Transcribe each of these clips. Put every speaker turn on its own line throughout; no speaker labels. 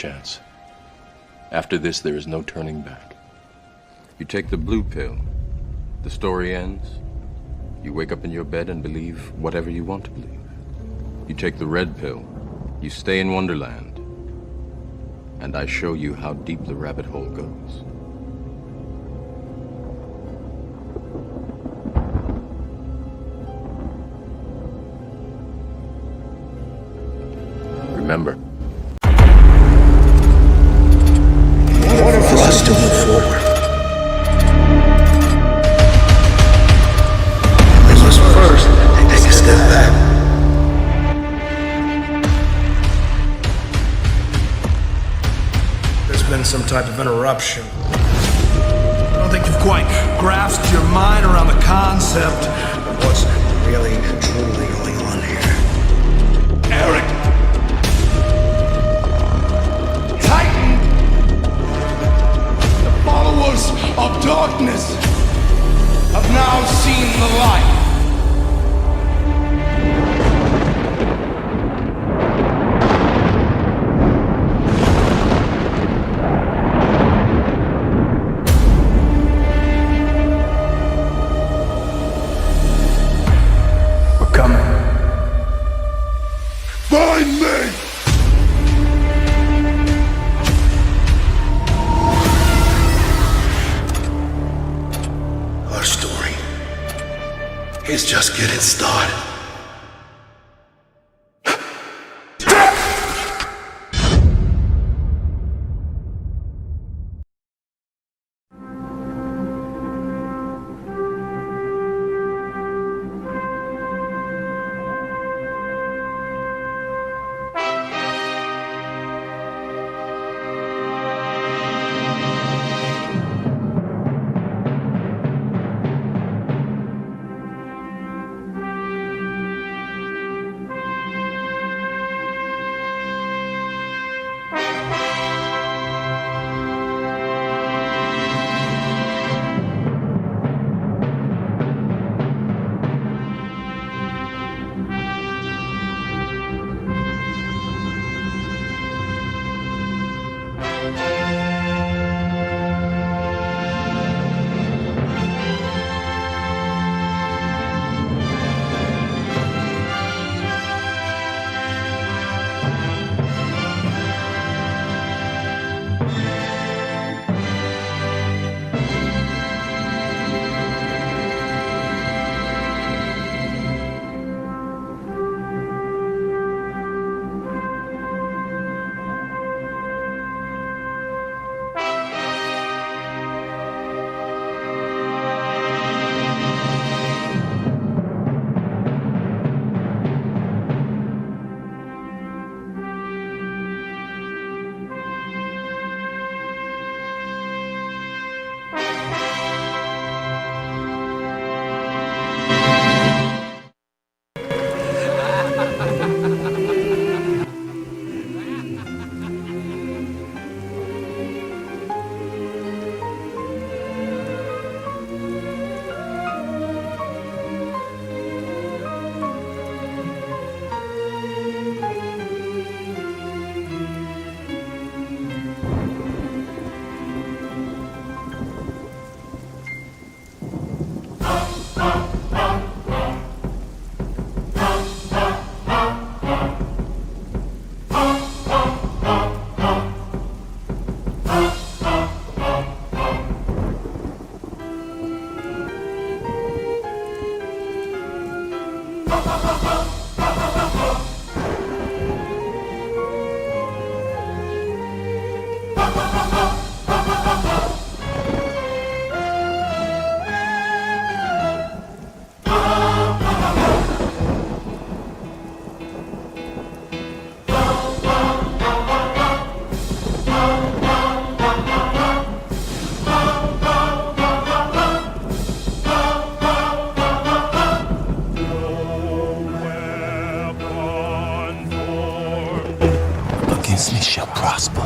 chance. After this, there is no turning back. You take the blue pill, the story ends. You wake up in your bed and believe whatever you want to believe. You take the red pill, you stay in Wonderland, and I show you how deep the rabbit hole goes. Remember.
In order for us to move forward, we must first take a step back. There's been some type of interruption. I don't think you've quite grasped your mind around the concept of what's really, truly going on here. Eric! Followers of darkness have now seen the light. We're coming. Find me! It's just getting started.
prosper.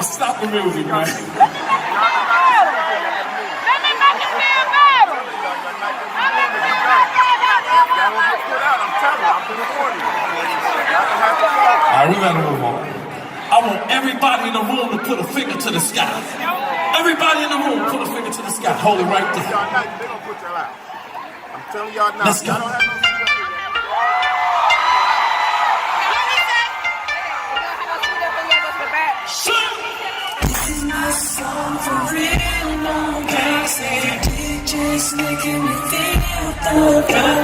Stop the music, man. Alright, we gotta move on. I want everybody in the room to put a finger to the sky. Everybody in the room, put a finger to the sky. Hold it right there.
I'm telling y'all now.
Let's go.
Song for real, no gassy. DJ's making me feel the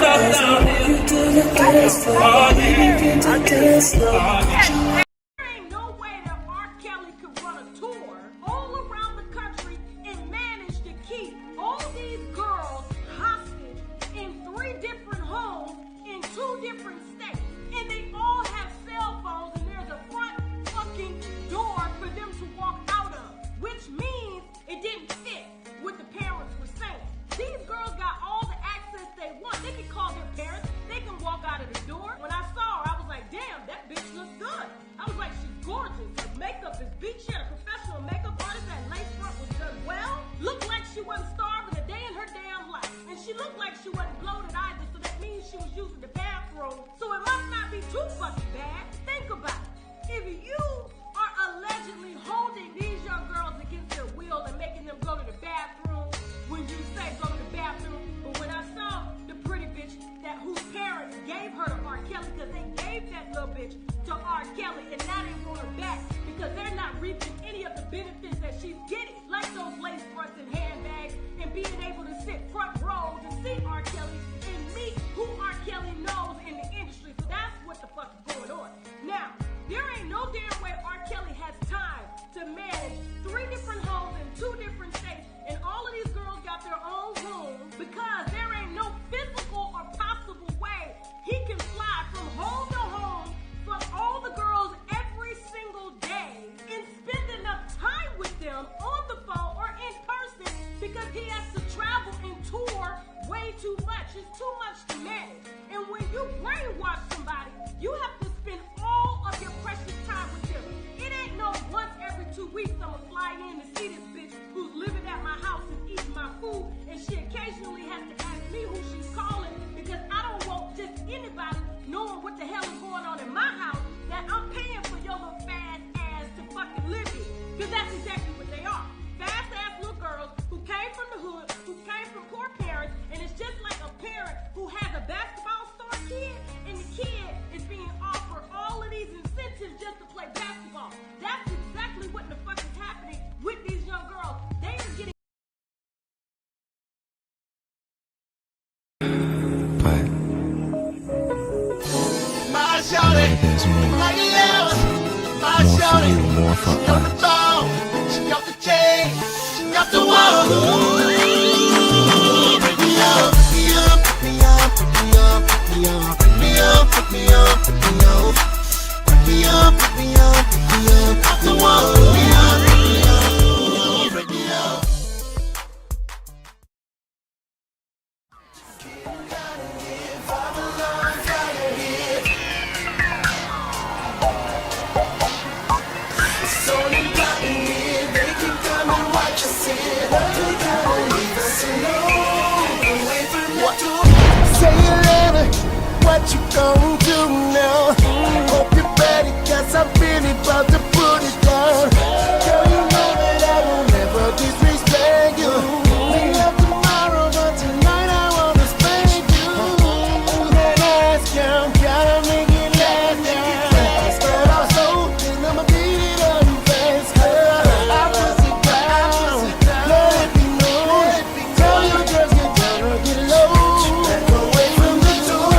vibe. You do the dance floor, baby, get the dance floor.
There ain't no way that R. Kelly could run a tour all around the country and manage to keep all these girls hostage in 3 different homes in 2 different states. And they all have cell phones and there's a front fucking door for them to walk out of. Which means it didn't fit what the parents were saying. These girls got all the access they want. They can call their parents. They can walk out of the door. When I saw her, I was like, damn, that bitch looks good. I was like, she's gorgeous. Her makeup is beat. She had a professional makeup artist. That lace front was done well. Looked like she wasn't starving a day in her damn life. And she looked like she wasn't bloated either, so that means she was using the bathroom. So it must not be too fucking bad. Think about it. If you are allegedly holding these young girls against their will and making them go to the bathroom when you say go to the bathroom, but when I saw the pretty bitch that whose parents gave her to R. Kelly, because they gave that little bitch to R. Kelly and now they want her back because they're not reaping any of the benefits that she's getting, like those lace fronts and handbags and being able to sit front row to see R. Kelly and meet who R. Kelly knows in the industry. So that's what the fuck is going on. Now, there ain't no damn way R. Kelly has time to manage 3 different homes in 2 different states, and all of these girls got their own rooms because there ain't no physical or possible way he can fly from home to home for all the girls every single day and spend enough time with them on the phone or in person because he has to travel and tour way too much. It's too much to manage. And when you brainwash somebody, you have to spend all of your precious time with them. It ain't no once every 2 weeks I'ma fly in to see this bitch who's living at my house and eating my food, and she occasionally
However, there's more. More for you, more for us.
What you gon' do now? Hope you're ready, cause I'm really about to put it down. Girl, you know that I will never disrespect you. We love tomorrow, but tonight I wanna spank you. That ass count, gotta make it last down. Start off slow, then I'ma beat it up fast, girl. I push it down, let it be known. Tell your girls get down or get low. Back away from the door.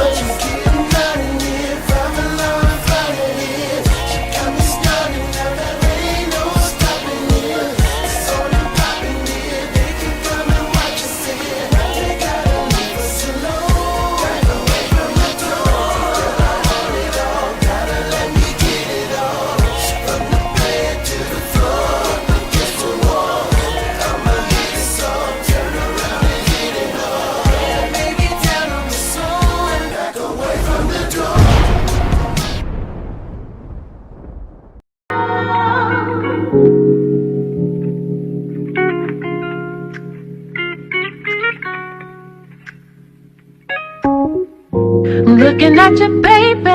Looking at you, baby,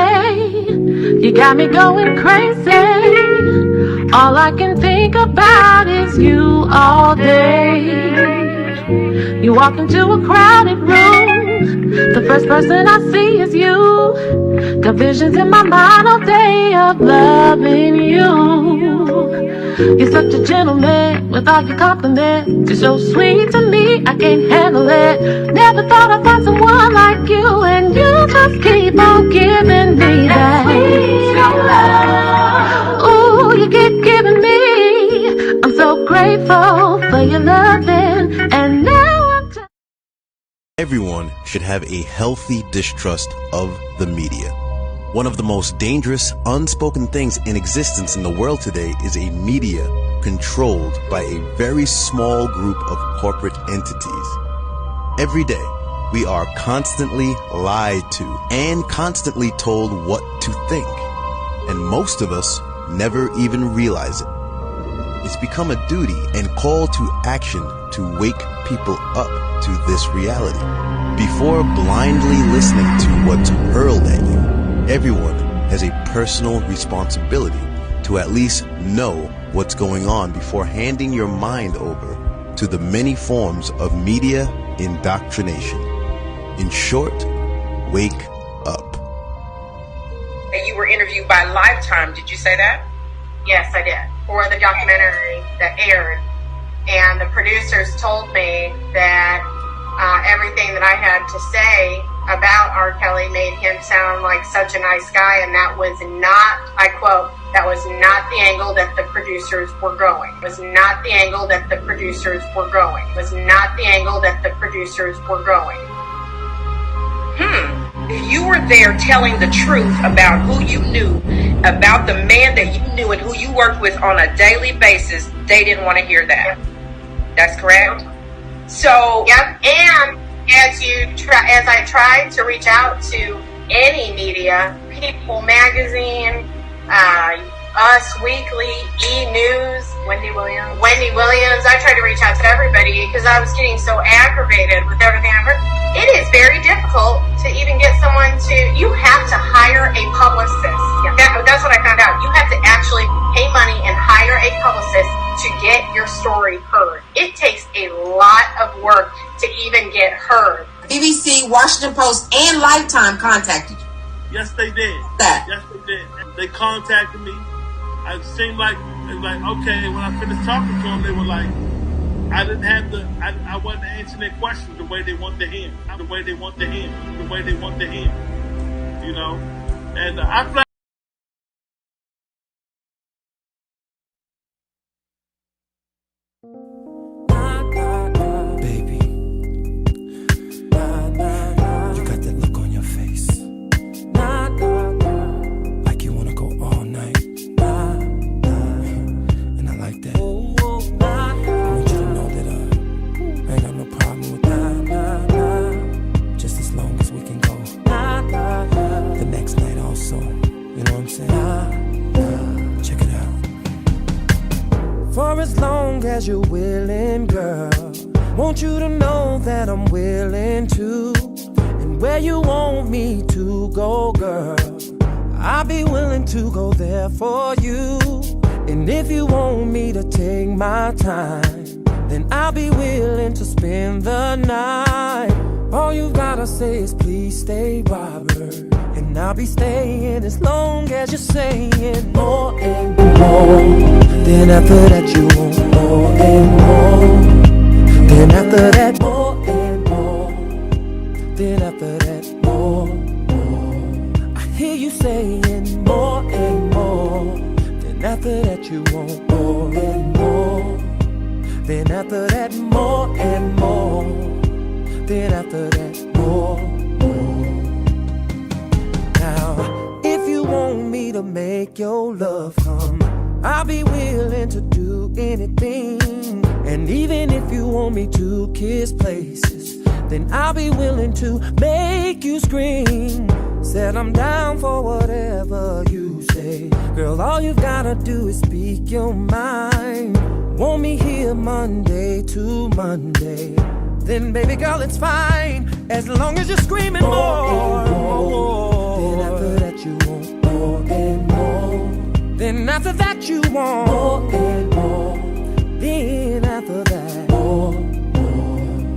you got me going crazy. All I can think about is you all day. You walk into a crowded room, the first person I see is you. Got visions in my mind all day of loving you. You're such a gentleman with all your compliments. You're so sweet to me, I can't handle it. Never thought I'd find someone like you, and you just keep on giving me that sweet love. Ooh, you keep giving me. I'm so grateful for your loving, and now I'm
Everyone should have a healthy distrust of the media. One of the most dangerous, unspoken things in existence in the world today is a media controlled by a very small group of corporate entities. Every day, we are constantly lied to and constantly told what to think. And most of us never even realize it. It's become a duty and call to action to wake people up to this reality. Before blindly listening to what's hurled at you, everyone has a personal responsibility to at least know what's going on before handing your mind over to the many forms of media indoctrination. In short, wake up.
And you were interviewed by Lifetime, did you say that?
Yes, I did, for the documentary that aired. And the producers told me that everything that I had to say about R. Kelly made him sound like such a nice guy, and that was not, I quote, that was not the angle that the producers were going. It was not the angle that the producers were going. It was not the angle that the producers were going.
If you were there telling the truth about who you knew, about the man that you knew and who you worked with on a daily basis, they didn't want to hear that. That's correct? So,
yep, and as I tried to reach out to any media, People Magazine, Us Weekly, E-News, Wendy Williams, I tried to reach out to everybody because I was getting so aggravated with everything I heard. It is very difficult to even get someone to, you have to hire a publicist. That's what I found out. You have to actually pay money and hire a publicist to get your story heard. It takes a lot of work to even get heard.
BBC, Washington Post, and Lifetime contacted you.
Yes, they did. Yes, they did. They contacted me. It seemed like, okay, when I finished talking to them, they were like, I wasn't answering their questions the way they want to hear. You know? And I fly.
Baby, you got that look on your face, like you wanna go all night, and I like that. I want you to know that I ain't got no problem with that, just as long as we can go the next night also, you know what I'm saying? Check it out. For as long as you're willing, girl, want you to know that I'm willing to. And where you want me to go, girl, I'll be willing to go there for you. And if you want me to take my time, then I'll be willing to spend the night. All you gotta say is please stay, Robert, and I'll be staying as long as you're saying more and more. Then after that you want more and more. Then after that more and more. Then after that more. I hear you saying more and more. Then after that you want more and more. Then after that more and more. Then after that more. Now if you want me to make your love come, I'll be willing to do anything. And even if you want me to kiss places, then I'll be willing to make you scream. Said I'm down for whatever you say. Girl, all you gotta do is speak your mind. Want me here Monday to Monday, then baby girl it's fine, as long as you're screaming more and more. Then after that you want more and more. Then after that you want more and more. Then after that more.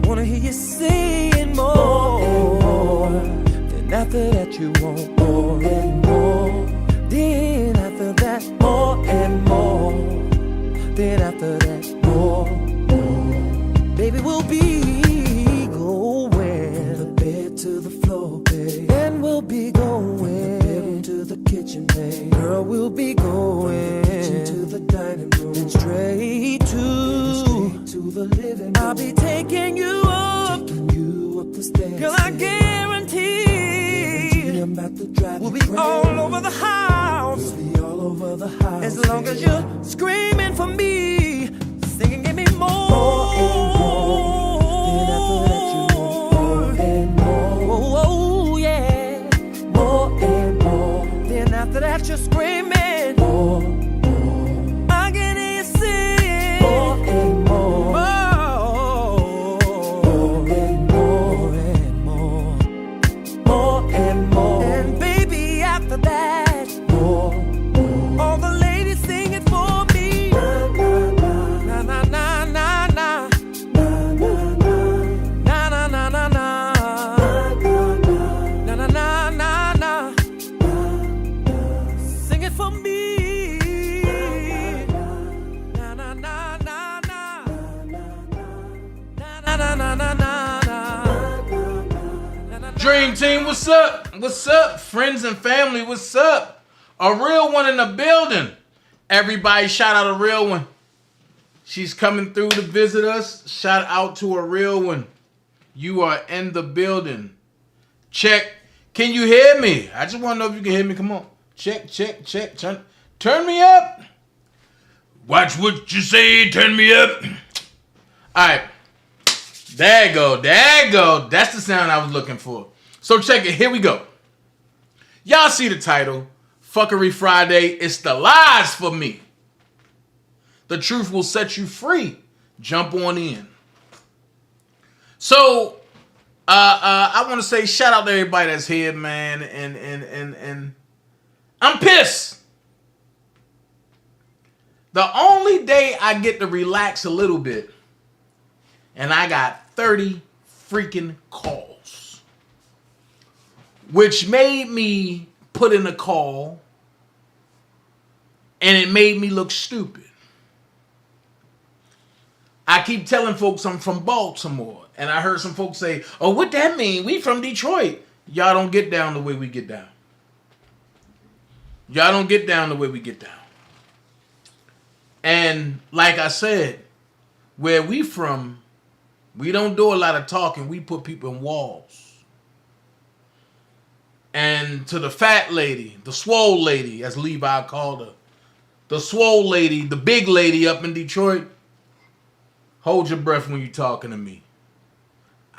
Wanna hear you saying more and more. Then after that you want more and more. Then after that more and more. Then after that more. Baby we'll be going from the bed to the floor, babe. And we'll be going to the kitchen, babe. Girl, we'll be going to the dining room, and straight to the living room. I'll be taking you up the stairs. Girl, I guarantee I'm about to drive we'll be crazy. All over the house. We'll be all over the house. As long as you're screaming for me, singing, give me more. More and more. Then after that you want more and more. Oh, yeah. More and more. Then after that you're screaming more. I can hear you sing more and more. More and more and more. More and more. And baby after that more. All the ladies sing it for me. Na na na na na. Na na na na na. Na na na na na. Sing it for me. Na na na na na. Na na na na na.
Dream Team, what's up? What's up? Friends and family, what's up? A real one in the building. Everybody shout out a real one. She's coming through to visit us. Shout out to a real one. You are in the building. Check. Can you hear me? I just want to know if you can hear me. Come on. Check, check, check. Turn me up. Watch what you say. Turn me up. All right. There you go. There you go. That's the sound I was looking for. So check it. Here we go. Y'all see the title. Phuckery Friday. It's the lies for me. The truth will set you free. Jump on in. So, I want to say shout out to everybody that's here, man. And I'm pissed. The only day I get to relax a little bit, and I got 30 freaking calls, which made me put in a call, and it made me look stupid. I keep telling folks I'm from Baltimore, and I heard some folks say, oh, what that mean? We from Detroit. Y'all don't get down the way we get down. Y'all don't get down the way we get down. And like I said, where we from, we don't do a lot of talking. We put people in walls. And to the fat lady, the swole lady, as Levi called her, the swole lady, the big lady up in Detroit, hold your breath when you're talking to me.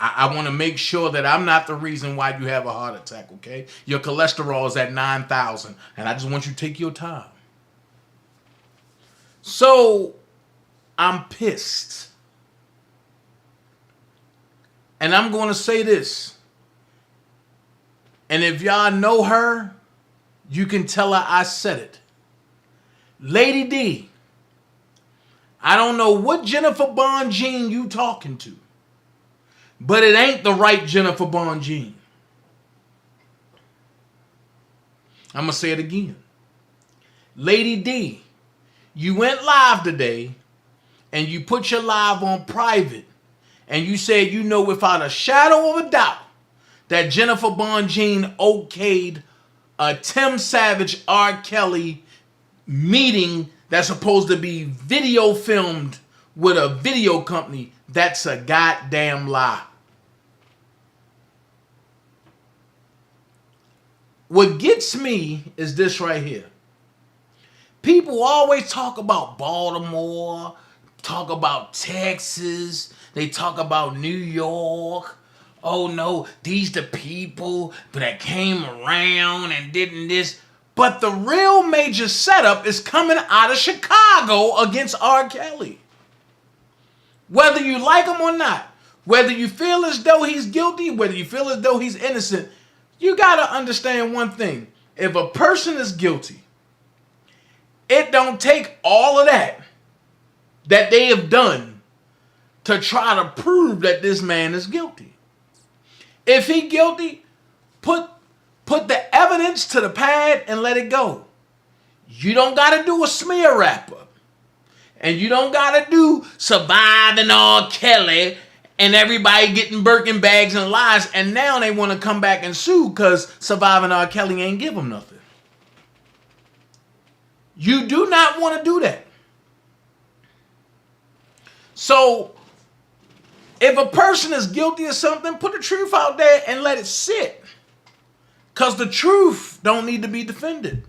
I want to make sure that I'm not the reason why you have a heart attack, okay? Your cholesterol is at 9,000, and I just want you to take your time. So, I'm pissed. And I'm going to say this. And if y'all know her, you can tell her I said it. Lady D, I don't know what Jennifer Bonjean you talking to, but it ain't the right Jennifer Bonjean. I'm going to say it again. Lady D, you went live today and you put your live on private and you said you know without a shadow of a doubt that Jennifer Bonjean okayed a Tim Savage R. Kelly meeting that's supposed to be video filmed with a video company. That's a goddamn lie. What gets me is this right here. People always talk about Baltimore, talk about Texas, they talk about New York. Oh no, these the people that came around and didn't this. But the real major setup is coming out of Chicago against R. Kelly. Whether you like him or not, whether you feel as though he's guilty, whether you feel as though he's innocent, you gotta understand one thing. If a person is guilty, it don't take all of that they have done to try to prove that this man is guilty. If he guilty, put the evidence to the pad and let it go. You don't got to do a smear rapper. And you don't got to do Surviving R. Kelly and everybody getting Birkin bags and lies. And now they want to come back and sue because Surviving R. Kelly ain't give them nothing. You do not want to do that. So, if a person is guilty of something, put the truth out there and let it sit. Because the truth don't need to be defended.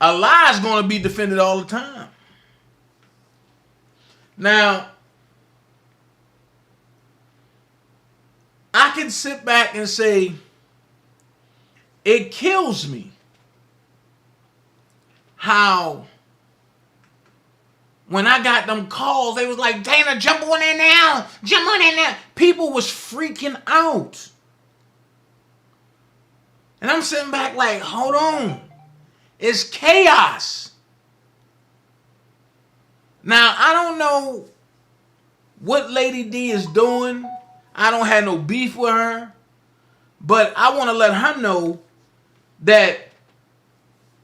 A lie is going to be defended all the time. Now, I can sit back and say, it kills me how when I got them calls, they was like, Dana, jump on in now. Jump on in now. People was freaking out. And I'm sitting back like, hold on. It's chaos. Now, I don't know what Lady D is doing. I don't have no beef with her. But I want to let her know that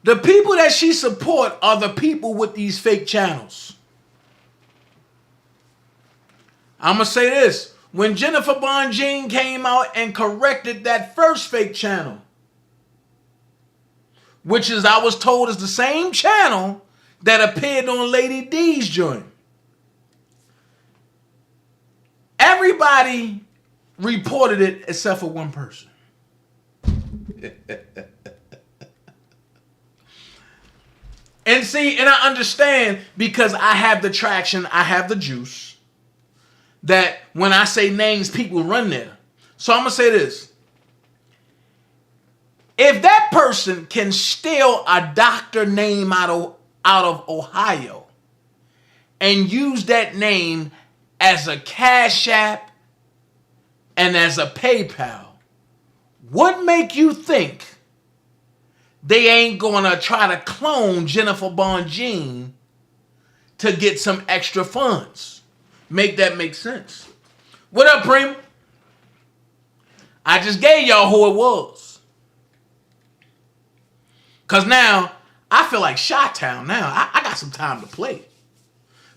the people that she support are the people with these fake channels. I'm going to say this. When Jennifer Bonjean came out and corrected that first fake channel, which is, I was told, is the same channel that appeared on Lady D's joint. Everybody reported it except for one person. And see, and I understand because I have the traction, I have the juice, that when I say names, people run there. So I'm going to say this. If that person can steal a doctor name out of Ohio and use that name as a Cash App and as a PayPal, what make you think they ain't gonna try to clone Jennifer Bonjean to get some extra funds? Make that make sense. What up, Prima? I just gave y'all who it was. Because now, I feel like Chi-Town now. I got some time to play.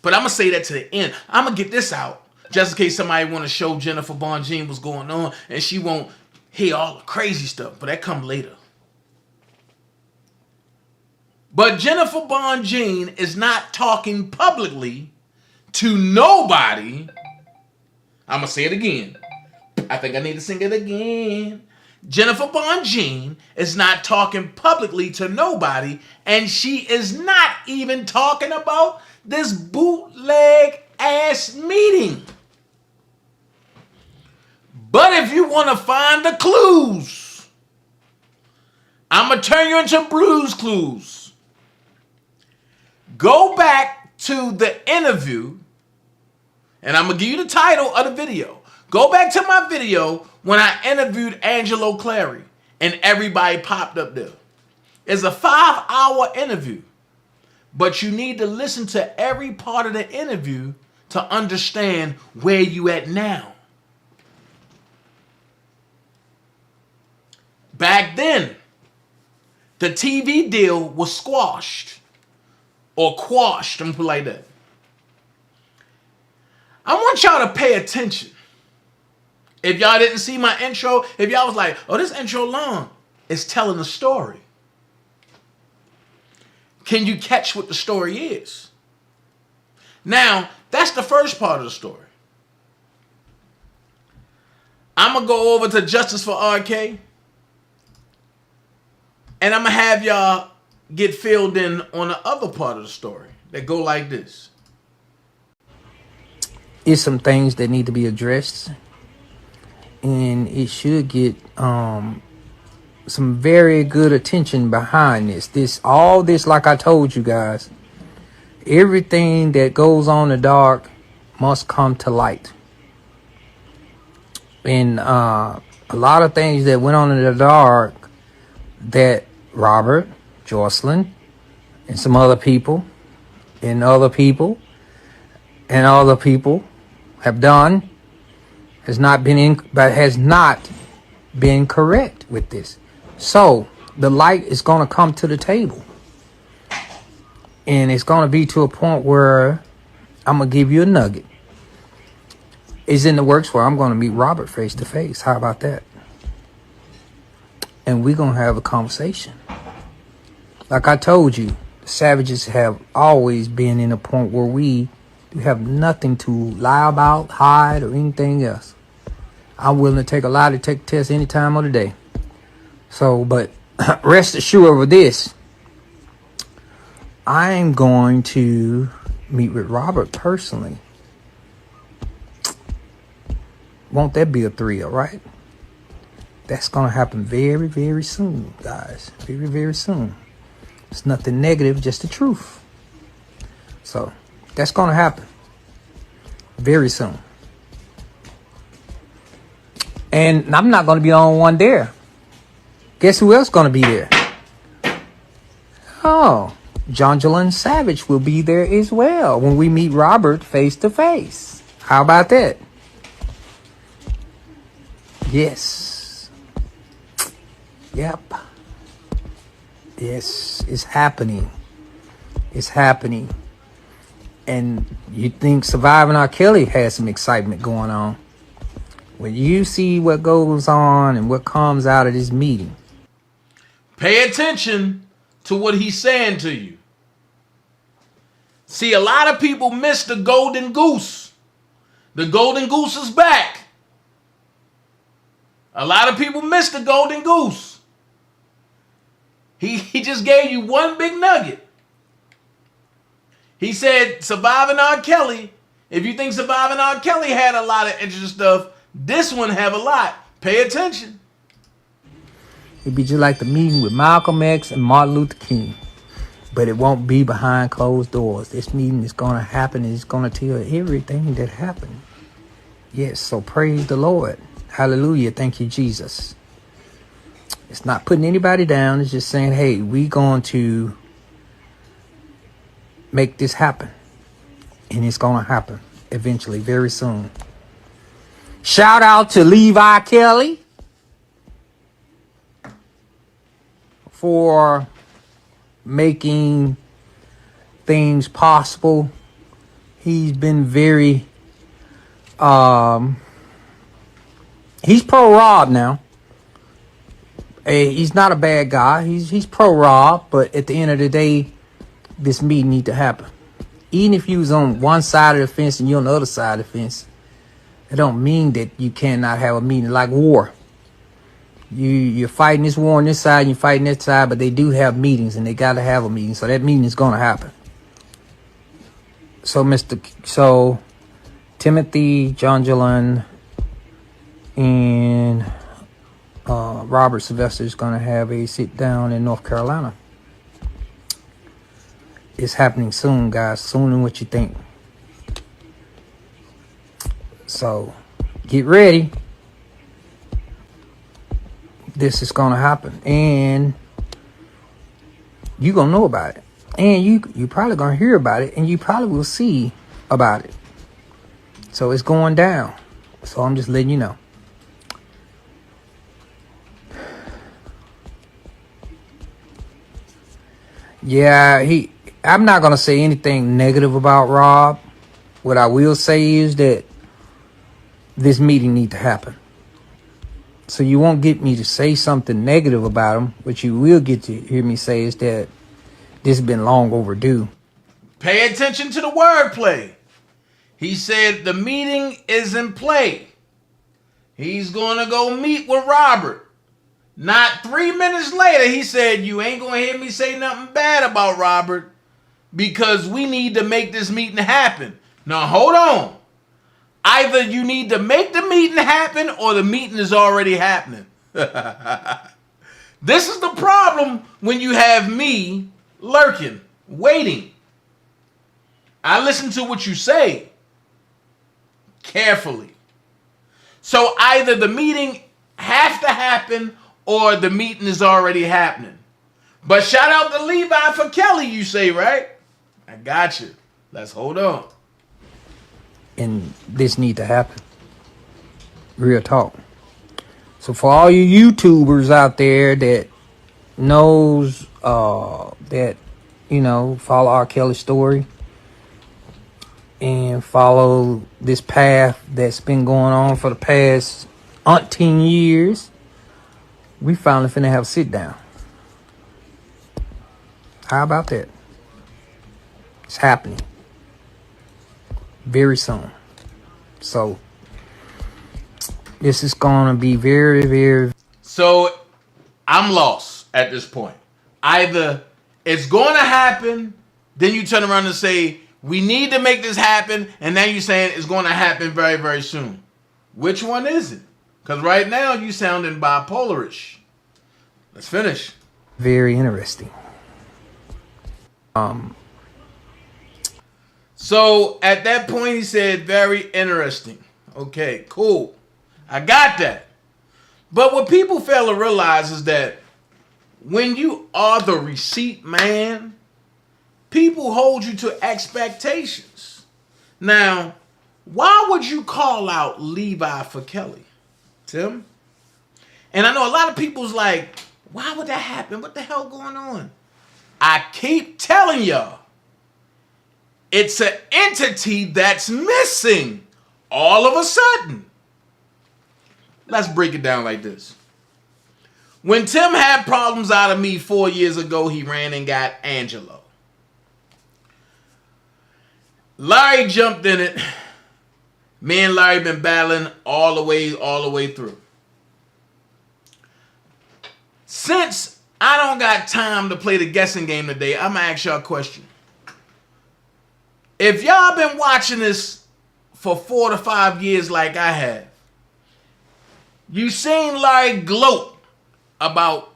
But I'm going to say that to the end. I'm going to get this out just in case somebody want to show Jennifer Bonjean what's going on and she won't hear all the crazy stuff. But that come later. But Jennifer Bond Jean is not talking publicly to nobody. I'm going to say it again. I think I need to sing it again. Jennifer Bond Jean is not talking publicly to nobody, and she is not even talking about this bootleg ass meeting. But if you want to find the clues, I'm going to turn you into Blue's Clues. Go back to the interview, and I'm going to give you the title of the video. Go back to my video when I interviewed Angelo Clary, and everybody popped up there. It's a 5-hour interview, but you need to listen to every part of the interview to understand where you at now. Back then, the TV deal was squashed or quashed, I'm gonna put it like that. I want y'all to pay attention. If y'all didn't see my intro, if y'all was like, oh, this intro long, it's telling the story. Can you catch what the story is? Now, that's the first part of the story. I'm going to go over to Justice for RK. And I'm going to have y'all get filled in on the other part of the story that go like this.
It's some things that need to be addressed. And it should get some very good attention behind this. All this, like I told you guys, everything that goes on in the dark must come to light. And a lot of things that went on in the dark that Robert, Jocelyn, and some other people, and other people, and other people have done has not been correct with this. So the light is going to come to the table, and it's going to be to a point where I'm going to give you a nugget. It's in the works where I'm going to meet Robert face to face. How about that? And we're going to have a conversation. Like I told you, the Savages have always been in a point where we have nothing to lie about, hide, or anything else. I'm willing to take a lie to take a test any time of the day. So, but rest assured over this, I'm going to meet with Robert personally. Won't that be a thrill, right? That's going to happen very, very soon, guys. Very, very soon. It's nothing negative, just the truth. So, that's going to happen very soon. And I'm not going to be the only one there. Guess who else going to be there? Oh, John Jalen Savage will be there as well when we meet Robert face to face. How about that? Yes. Yep. Yes, it's happening. It's happening. And you think Surviving R. Kelly has some excitement going on. When you see what goes on and what comes out of this meeting,
pay attention to what he's saying to you. See, a lot of people miss the golden goose. The golden goose is back. A lot of people miss the golden goose. He just gave you one big nugget. He said, Surviving R. Kelly, if you think Surviving R. Kelly had a lot of interesting stuff, this one have a lot. Pay attention.
it'd be just like the meeting with Malcolm X and Martin Luther King. But it won't be behind closed doors. This meeting is going to happen, and it's going to tell everything that happened. Yes, so praise the Lord. Hallelujah. Thank you, Jesus. It's not putting anybody down. It's just saying, hey, we going to make this happen. And it's going to happen eventually, very soon. Shout out to Levi Kelly for making things possible. He's been very he's pro Rob now. He's not a bad guy. He's pro Rob, but at the end of the day, this meeting need to happen. Even if you was on one side of the fence and you're on the other side of the fence, it don't mean that you cannot have a meeting like war. You're fighting this war on this side and you're fighting that side, but they do have meetings and they got to have a meeting. So that meeting is going to happen. So Timothy, John Gillen, and Robert Sylvester is going to have a sit down in North Carolina. It's happening soon, guys. Sooner than what you think. So get ready. This is going to happen. And you're going to know about it. And you probably going to hear about it. And you probably will see about it. So it's going down. So I'm just letting you know. Yeah, I'm not going to say anything negative about Rob. What I will say is that this meeting needs to happen. So you won't get me to say something negative about him. What you will get to hear me say is that this has been long overdue.
Pay attention to the wordplay. He said the meeting is in play. He's going to go meet with Robert. Not 3 minutes later, he said, you ain't going to hear me say nothing bad about Robert because we need to make this meeting happen. Now, hold on. Either you need to make the meeting happen or the meeting is already happening. This is the problem when you have me lurking, waiting. I listen to what you say carefully. So either the meeting has to happen or the meeting is already happening. But shout out to Levi for Kelly, you say, right? I got you. Let's hold on.
And this need to happen. Real talk. So for all you YouTubers out there that knows that, you know, follow R. Kelly's story and follow this path that's been going on for the past umpteen years, we finally finna have a sit down. How about that? It's happening very soon. So this is gonna be very, very.
So I'm lost at this point. Either it's going to happen, then you turn around and say, we need to make this happen, and now you're saying it's going to happen very, very soon. Which one is it? Because right now you sounding bipolarish. Let's finish.
Very interesting.
So at that point he said, very interesting. Okay, cool. I got that. But what people fail to realize is that when you are the receipt man, people hold you to expectations. Now, why would you call out Levi for Kelly, Tim? And I know a lot of people's like, why would that happen? What the hell going on? I keep telling y'all, it's an entity that's missing all of a sudden. Let's break it down like this. When Tim had problems out of me 4 years ago, he ran and got Angelo. Larry jumped in it. Me and Larry been battling all the way through. Since I don't got time to play the guessing game today, I'm going to ask y'all a question. If y'all been watching this for 4 to 5 years like I have, you seen Larry gloat about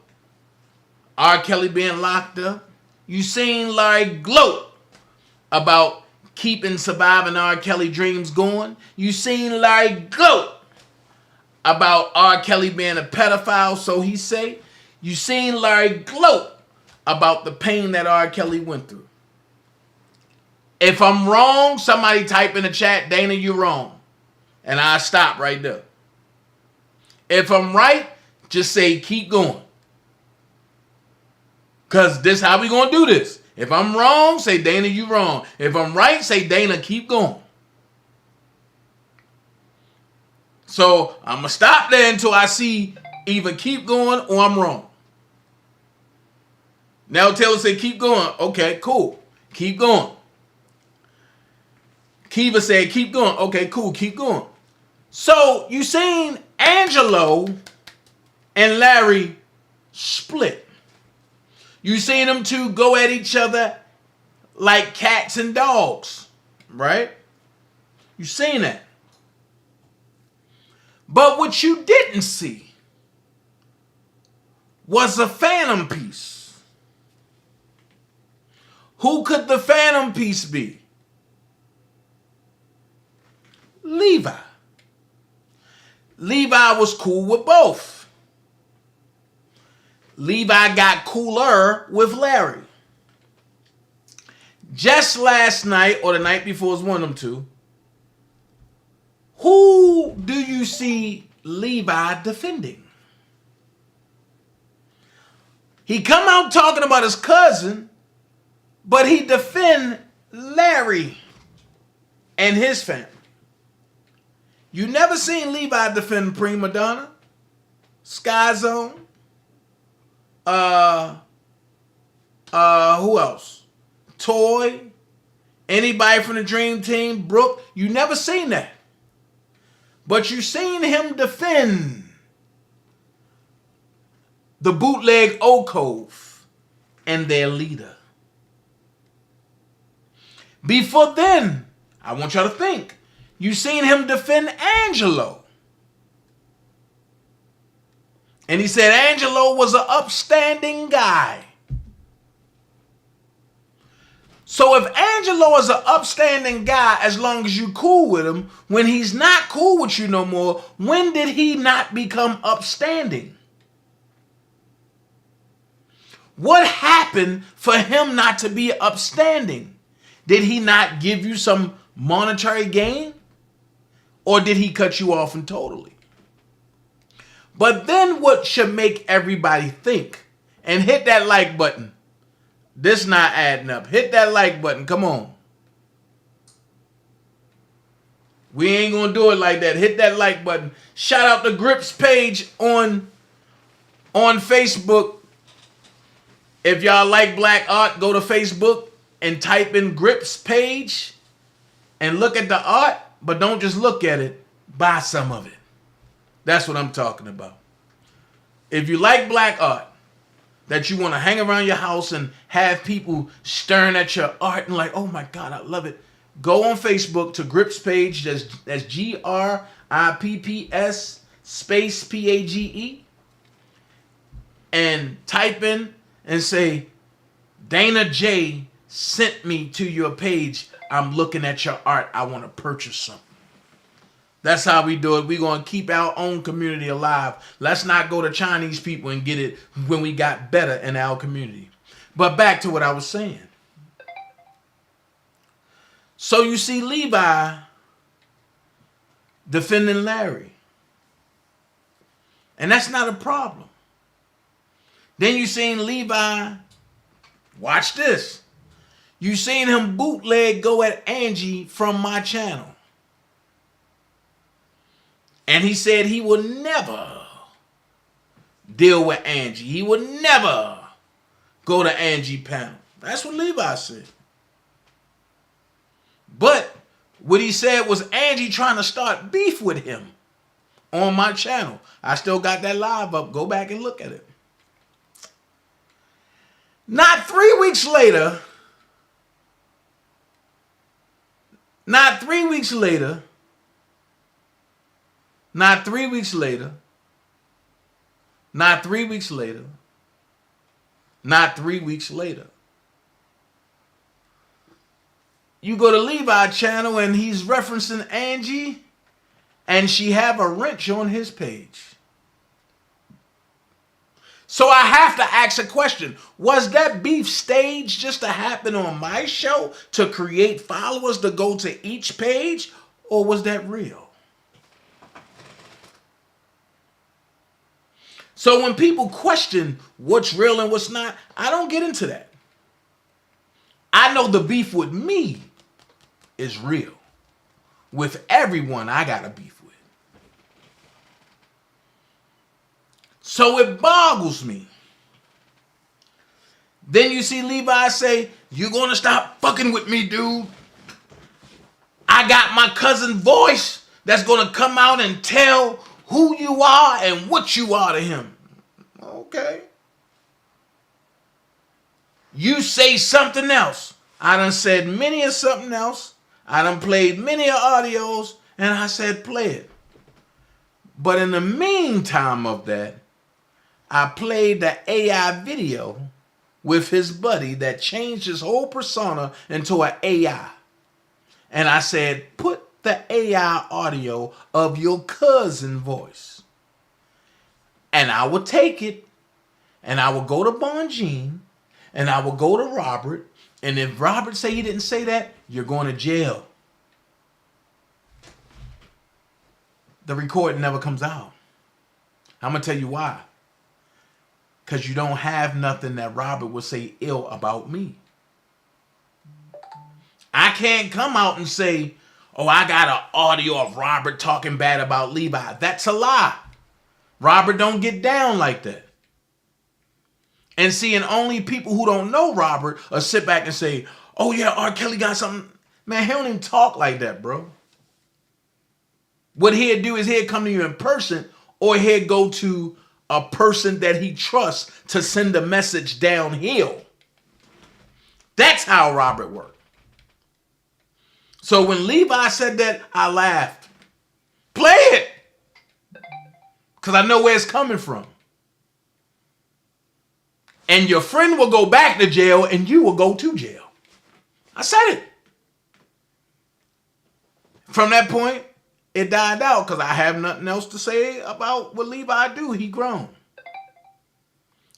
R. Kelly being locked up. You seen Larry gloat about surviving R. Kelly dreams going. You seen Larry gloat about R. Kelly being a pedophile, so he say. You seen Larry gloat about the pain that R. Kelly went through. If I'm wrong, somebody type in the chat, Dana, you're wrong. And I stop right there. If I'm right, just say keep going. Because this how we going to do this. If I'm wrong, say Dana, you wrong. If I'm right, say Dana, keep going. So I'm going to stop there until I see Either keep going or I'm wrong. Now Taylor said, keep going. Okay, cool. Keep going. Kiva said, keep going. Okay, cool. Keep going. So you seen Angelo and Larry split. You seen them two go at each other like cats and dogs, right? You seen that. But what you didn't see was a phantom piece. Who could the phantom piece be? Levi. Levi was cool with both. Levi got cooler with Larry. Just last night or the night before, was one of them two. Who do you see Levi defending? He come out talking about his cousin, but he defend Larry and his family. You never seen Levi defend Prima Donna, Sky Zone, who else? Toy, anybody from the Dream Team, Brooke. You never seen that. But you seen him defend the bootleg Oak Cove and their leader. Before then, I want y'all to think, you seen him defend Angelo. And he said Angelo was an upstanding guy. So if Angelo is an upstanding guy, as long as you cool with him, when he's not cool with you no more, when did he not become upstanding? What happened for him not to be upstanding? Did he not give you some monetary gain? Or did he cut you off totally? But then what should make everybody think, and hit that like button. This not adding up. Hit that like button. Come on. We ain't going to do it like that. Hit that like button. Shout out the Grips page on Facebook. If y'all like black art, go to Facebook and type in Grips page and look at the art, but don't just look at it. Buy some of it. That's what I'm talking about. If you like black art, that you want to hang around your house and have people staring at your art and like, oh my God, I love it. Go on Facebook to Grips page. That's GRIPPS space PAGE. And type in and say, Dana J sent me to your page. I'm looking at your art. I want to purchase something. That's how we do it. We're going to keep our own community alive. Let's not go to Chinese people and get it when we got better in our community. But back to what I was saying. So you see Levi defending Larry. And that's not a problem. Then you seen Levi, watch this. You seen him bootleg go at Angie from my channel. And he said he will never deal with Angie. He will never go to Angie panel. That's what Levi said. But what he said was Angie trying to start beef with him on my channel. I still got that live up. Go back and look at it. Not 3 weeks later, not 3 weeks later, not 3 weeks later, not 3 weeks later, not 3 weeks later, you go to Levi's channel and he's referencing Angie and she have a wrench on his page. So I have to ask a question. Was that beef staged just to happen on my show to create followers to go to each page? Or was that real? So when people question what's real and what's not, I don't get into that. I know the beef with me is real. With everyone I got a beef with. So it boggles me. Then you see Levi say, "You gonna stop fucking with me, dude? I got my cousin Voice that's gonna come out and tell who you are and what you are to him." Okay. You say something else. I done said many of something else. I done played many of audios, and I said play it. But in the meantime of that, I played the AI video with his buddy that changed his whole persona into an AI. And I said, put the AI audio of your cousin Voice. And I would take it, and I would go to Bonjean, and I would go to Robert, and if Robert say he didn't say that, you're going to jail. The recording never comes out. I'm going to tell you why. Because you don't have nothing that Robert would say ill about me. I can't come out and say, oh, I got an audio of Robert talking bad about Levi. That's a lie. Robert don't get down like that. And seeing only people who don't know Robert will sit back and say, oh yeah, R. Kelly got something. Man, he don't even talk like that, bro. What he'd do is he'd come to you in person, or he'd go to a person that he trusts to send a message downhill. That's how Robert worked. So when Levi said that, I laughed. Play it. Because I know where it's coming from. And your friend will go back to jail and you will go to jail. I said it. From that point, it died out because I have nothing else to say about what Levi do. He grown.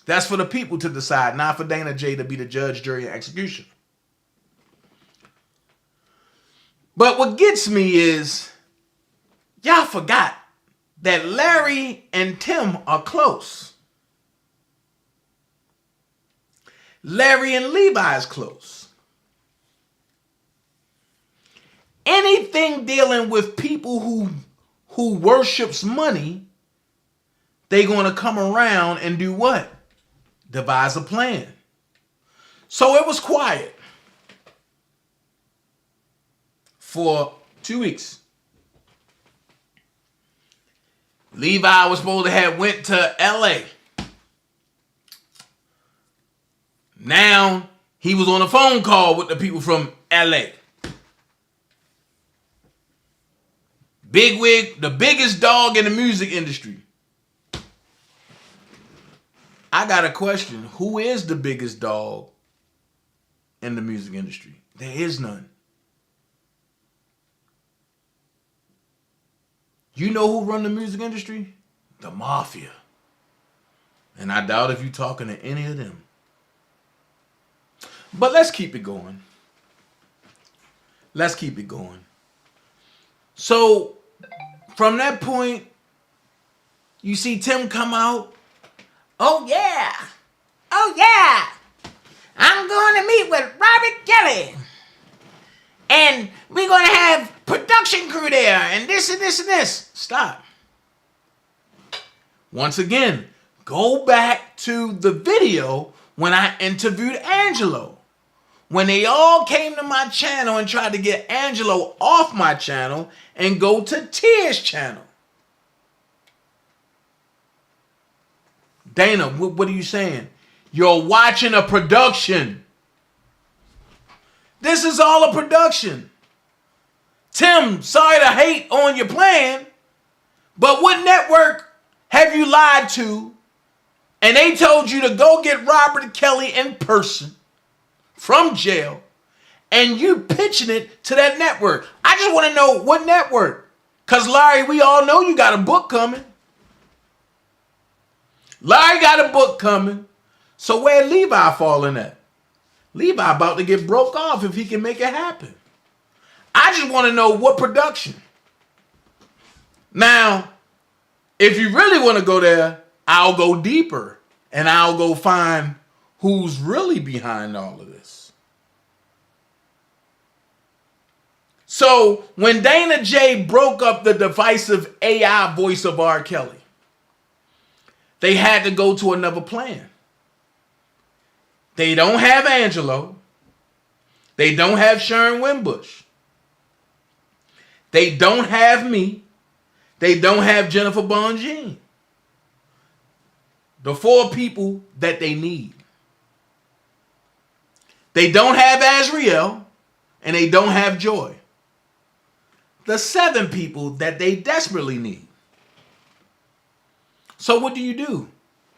That's for the people to decide, not for Dana J to be the judge, jury, and executioner. But what gets me is, y'all forgot that Larry and Tim are close. Larry and Levi is close. Anything dealing with people who worships money, they gonna come around and do what? Devise a plan. So it was quiet for 2 weeks. Levi was supposed to have went to LA. Now he was on a phone call with the people from LA. Bigwig, the biggest dog in the music industry. I got a question. Who is the biggest dog in the music industry? There is none. You know who run the music industry? The mafia. And I doubt if you're talking to any of them. But let's keep it going. Let's keep it going. So, from that point, you see Tim come out. Oh, yeah. Oh, yeah. I'm going to meet with Robert Kelly. And we're going to have production crew there. And this and this and this. Stop. Once again, go back to the video when I interviewed Angelo. When they all came to my channel and tried to get Angelo off my channel and go to Tier's channel. Dana, what are you saying? You're watching a production. This is all a production. Tim, sorry to hate on your plan, but what network have you lied to and they told you to go get Robert Kelly in person from jail and you pitching it to that network? I just want to know what network. Because Larry, we all know you got a book coming. Larry got a book coming. So where Levi falling at? Levi about to get broke off if he can make it happen. I just want to know what production. Now, if you really want to go there, I'll go deeper and I'll go find who's really behind all of this. So when Dana J broke up the divisive AI voice of R. Kelly, they had to go to another plan. They don't have Angelo. They don't have Sharon Wimbush. They don't have me. They don't have Jennifer Bonjean. The 4 people that they need. They don't have Azriel, and they don't have Joy. The 7 people that they desperately need. So what do?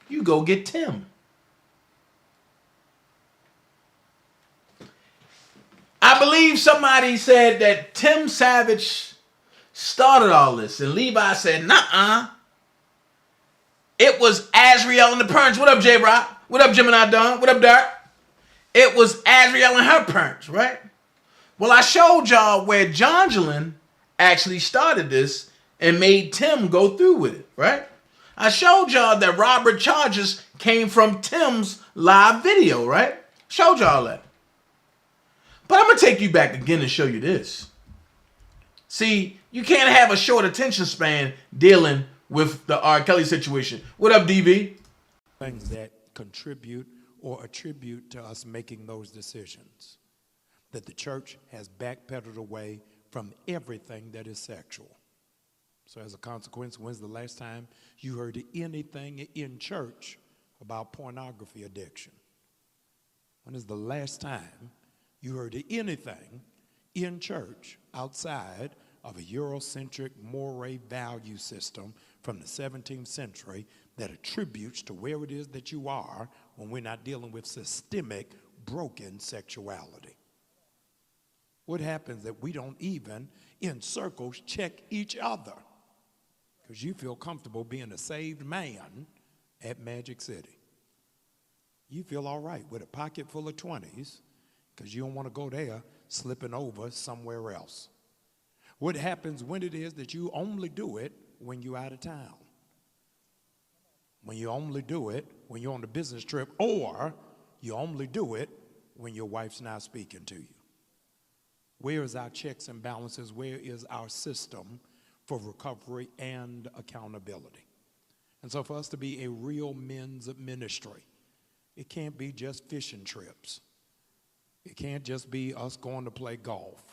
You go get Tim. I believe somebody said that Tim Savage started all this, and Levi said, nuh-uh. It was Azriel and the parents. What up, J-Rock? What up, Gemini Don? What up, Dark? It was Azriel and her parents, right? Well, I showed y'all where Jongelin actually started this and made Tim go through with it, right? I showed y'all that robbery charges came from Tim's live video, right? Showed y'all that. But I'm going to take you back again and show you this. See, you can't have a short attention span dealing with the R. Kelly situation. What up, DV?
Things that contribute or attribute to us making those decisions. That the church has backpedaled away from everything that is sexual. So as a consequence, when's the last time you heard anything in church about pornography addiction? When is the last time you heard anything in church outside of a Eurocentric moral value system from the 17th century that attributes to where it is that you are when we're not dealing with systemic, broken sexuality? What happens that we don't even, in circles, check each other? Because you feel comfortable being a saved man at Magic City. You feel all right with a pocket full of 20s because you don't want to go there slipping over somewhere else. What happens when it is that you only do it when you're out of town? When you only do it when you're on a business trip, or you only do it when your wife's not speaking to you? Where is our checks and balances? Where is our system for recovery and accountability? And so for us to be a real men's ministry, it can't be just fishing trips. It can't just be us going to play golf.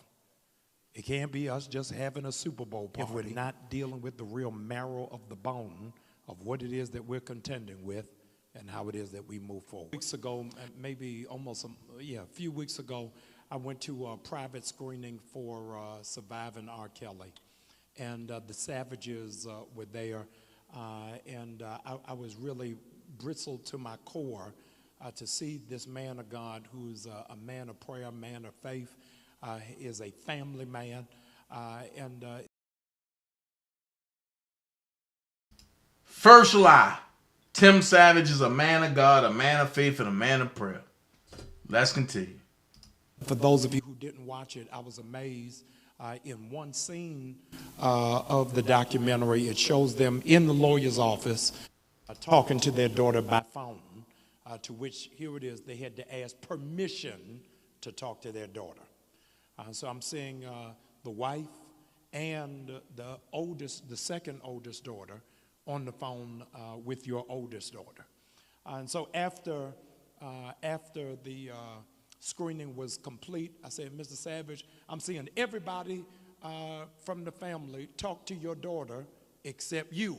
It can't be us just having a Super Bowl party if we're not dealing with the real marrow of the bone of what it is that we're contending with and how it is that we move forward. Weeks ago, maybe almost a few weeks ago, I went to a private screening for Surviving R. Kelly. And the Savages were there. I was really bristled to my core to see this man of God who's a man of prayer, a man of faith, is a family man.
First lie. Tim Savage is a man of God, a man of faith, and a man of prayer. Let's continue.
For those of you who didn't watch it, I was amazed. In one scene of the documentary, it shows them in the lawyer's office talking to their daughter by phone, to which, here it is, they had to ask permission to talk to their daughter. So I'm seeing the wife and the second oldest daughter on the phone with your oldest daughter. And so after the screening was complete, I said, Mr. Savage, I'm seeing everybody from the family talk to your daughter except you.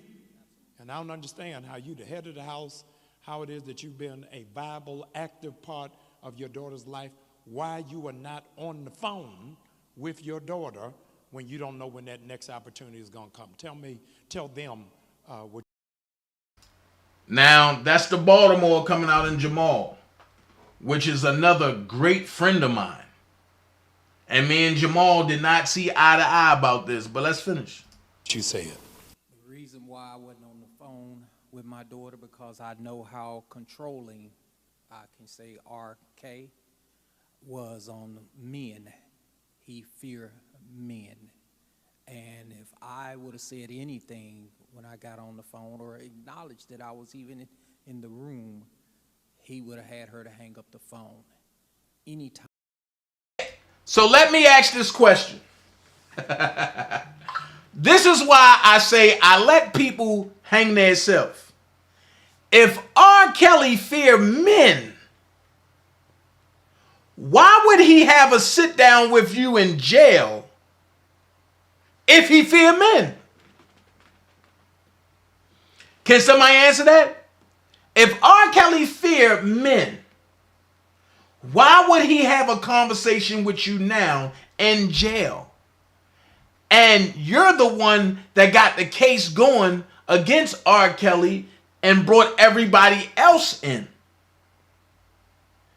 And I don't understand how you, the head of the house, how it is that you've been a viable, active part of your daughter's life, why you are not on the phone with your daughter when you don't know when that next opportunity is going to come. Tell them what.
Now, that's the Baltimore coming out in Jamal, which is another great friend of mine. And me and Jamal did not see eye to eye about this, but let's finish.
You say it.
The reason why I wasn't on the phone with my daughter, because I know how controlling, I can say RK, was on men. He feared men. And if I would have said anything when I got on the phone or acknowledged that I was even in the room, he would have had her to hang up the phone anytime.
So let me ask this question. This is why I say I let people hang their self. If R. Kelly feared men, why would he have a sit down with you in jail if he feared men? Can somebody answer that? If R. Kelly feared men, why would he have a conversation with you now in jail? And you're the one that got the case going against R. Kelly and brought everybody else in.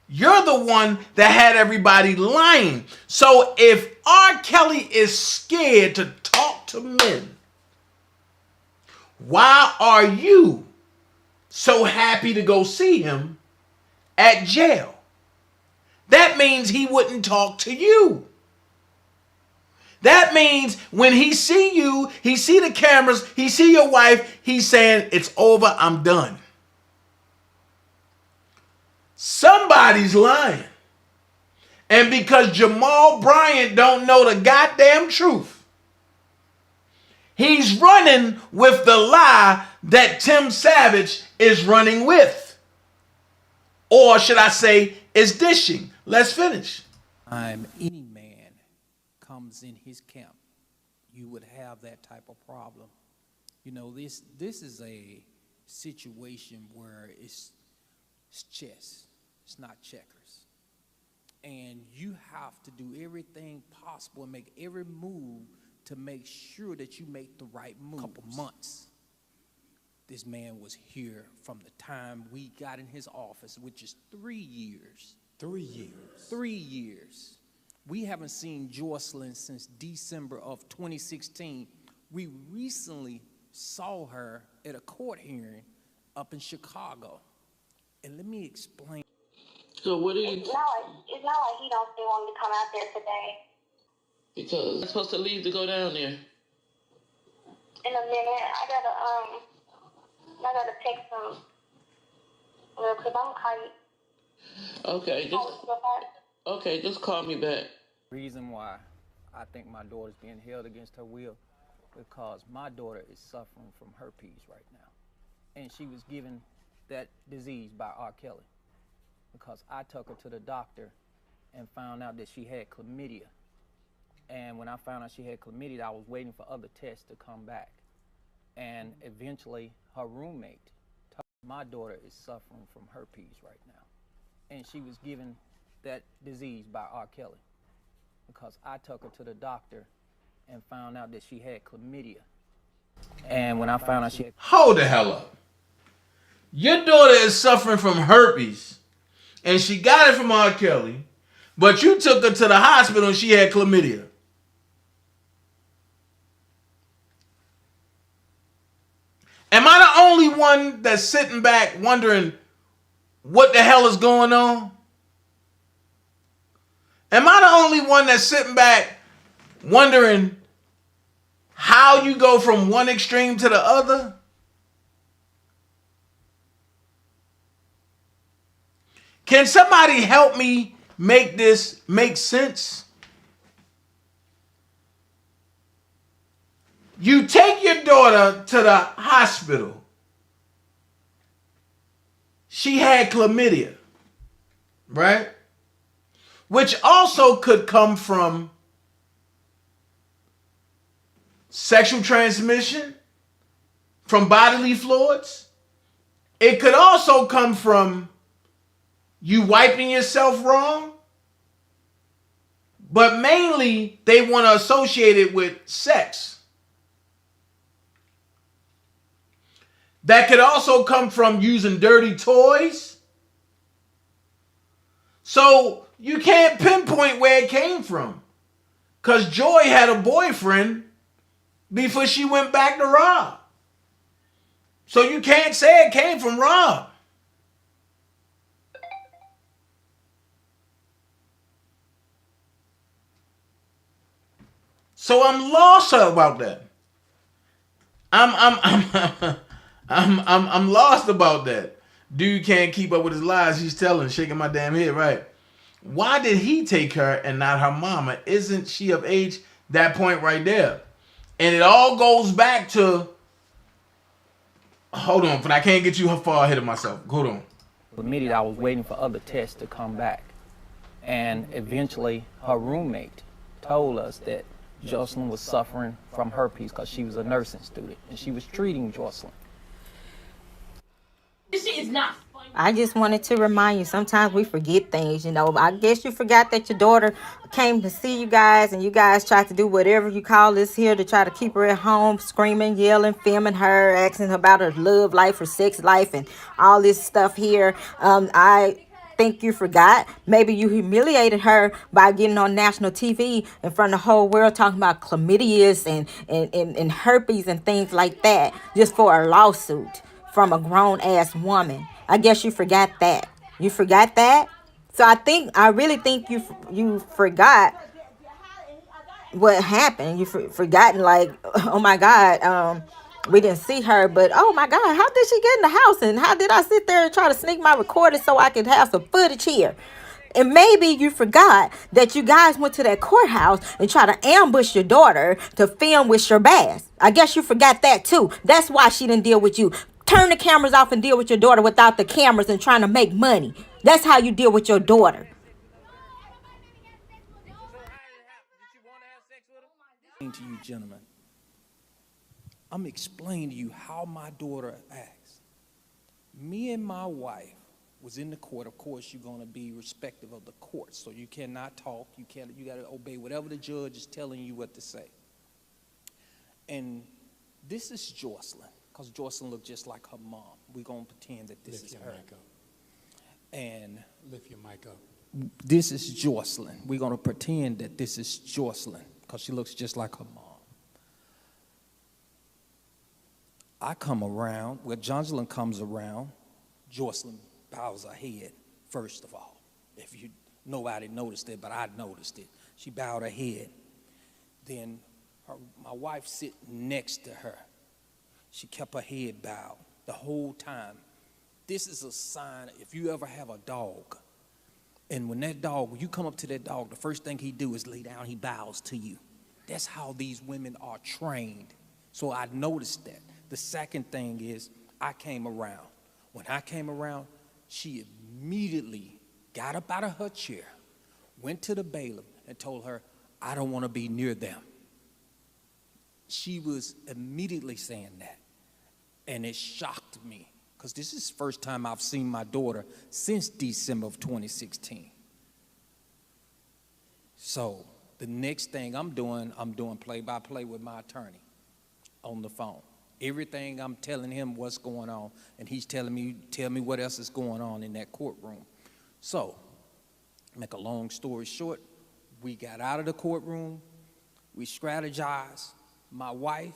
You're the one that had everybody lying. So if R. Kelly is scared to talk to men, why are you so happy to go see him at jail? That means he wouldn't talk to you. That means when he see you, he see the cameras, he see your wife, he's saying, it's over, I'm done. Somebody's lying. And because Jamal Bryant don't know the goddamn truth, he's running with the lie that Tim Savage is running with. Or should I say, is dishing. Let's finish.
Any man comes in his camp, you would have that type of problem. You know, this is a situation where it's chess. It's not checkers. And you have to do everything possible and make every move to make sure that you make the right move. Couple months. This man was here from the time we got in his office, which is 3 years.
3 years.
3 years. We haven't seen Jocelyn since December of 2016. We recently saw her at a court hearing up in Chicago. And let me explain.
So what do you...
It's not like he don't still want me to come out there today.
Because I'm supposed to leave to go down there.
In a minute, I gotta text him real quick. I'm gonna call you.
Okay, just call me back.
Reason why I think my daughter's being held against her will, because my daughter is suffering from herpes right now. And she was given that disease by R. Kelly. Because I took her to the doctor and found out that she had chlamydia. And when I found out she had chlamydia, I was waiting for other tests to come back. And eventually, her roommate told me my daughter is suffering from herpes right now. And she was given that disease by R. Kelly. Because I took her to the doctor and found out that she had chlamydia. And when I found out she had...
Hold the hell up. Your daughter is suffering from herpes. And she got it from R. Kelly, but you took her to the hospital and she had chlamydia. Am I the only one that's sitting back wondering what the hell is going on? Am I the only one that's sitting back wondering how you go from one extreme to the other? Can somebody help me make this make sense? You take your daughter to the hospital. She had chlamydia, right? Which also could come from sexual transmission, from bodily fluids. It could also come from you wiping yourself wrong, but mainly they want to associate it with sex. That could also come from using dirty toys. So you can't pinpoint where it came from, because Joy had a boyfriend before she went back to Rob. So you can't say it came from Rob. So I'm lost about that. I'm lost about that. Dude can't keep up with his lies he's telling, shaking my damn head, right? Why did he take her and not her mama? Isn't she of age? That point right there. And it all goes back to Hold on, but I can't get you far ahead of myself. Hold on.
Admitted I was waiting for other tests to come back. And eventually her roommate told us that Jocelyn was suffering from herpes because she was a nursing student and she was treating Jocelyn.
This shit is not funny.
I just wanted to remind you, sometimes we forget things, you know. I guess you forgot that your daughter came to see you guys and you guys tried to do whatever you call this here to try to keep her at home, screaming, yelling, filming her, asking her about her love life, her sex life, and all this stuff here. I think you forgot. Maybe you humiliated her by getting on national TV in front of the whole world talking about chlamydias and herpes and things like that just for a lawsuit from a grown-ass woman. I guess you forgot that. You forgot that? So I really think you forgot what happened. You forgotten, like, oh my God, we didn't see her, but oh my God, how did she get in the house? And how did I sit there and try to sneak my recorder so I could have some footage here? And maybe you forgot that you guys went to that courthouse and tried to ambush your daughter to film with Shabazz. I guess you forgot that too. That's why she didn't deal with you. Turn the cameras off and deal with your daughter without the cameras and trying to make money. That's how you deal with your daughter.
To you gentlemen, I'm explaining to you how my daughter acts. Me and my wife was in the court. Of course, you're going to be respective of the court, so you cannot talk. You got to obey whatever the judge is telling you what to say. And this is Jocelyn, because Jocelyn looked just like her mom. We're going to pretend that this is her. And
lift your mic up.
This is Jocelyn. We're going to pretend that this is Jocelyn, because she looks just like her mom. I come around, when Jocelyn comes around, Jocelyn bows her head, first of all. Nobody noticed it, but I noticed it. She bowed her head. Then my wife sit next to her. She kept her head bowed the whole time. This is a sign, if you ever have a dog, and when you come up to that dog, the first thing he do is lay down, he bows to you. That's how these women are trained. So I noticed that. The second thing is, I came around. When I came around, she immediately got up out of her chair, went to the bailiff, and told her, I don't want to be near them. She was immediately saying that. And it shocked me, because this is the first time I've seen my daughter since December of 2016. So the next thing I'm doing play-by-play with my attorney on the phone. Everything I'm telling him what's going on, and he's telling me, tell me what else is going on in that courtroom. So, make a long story short, we got out of the courtroom, we strategized. My wife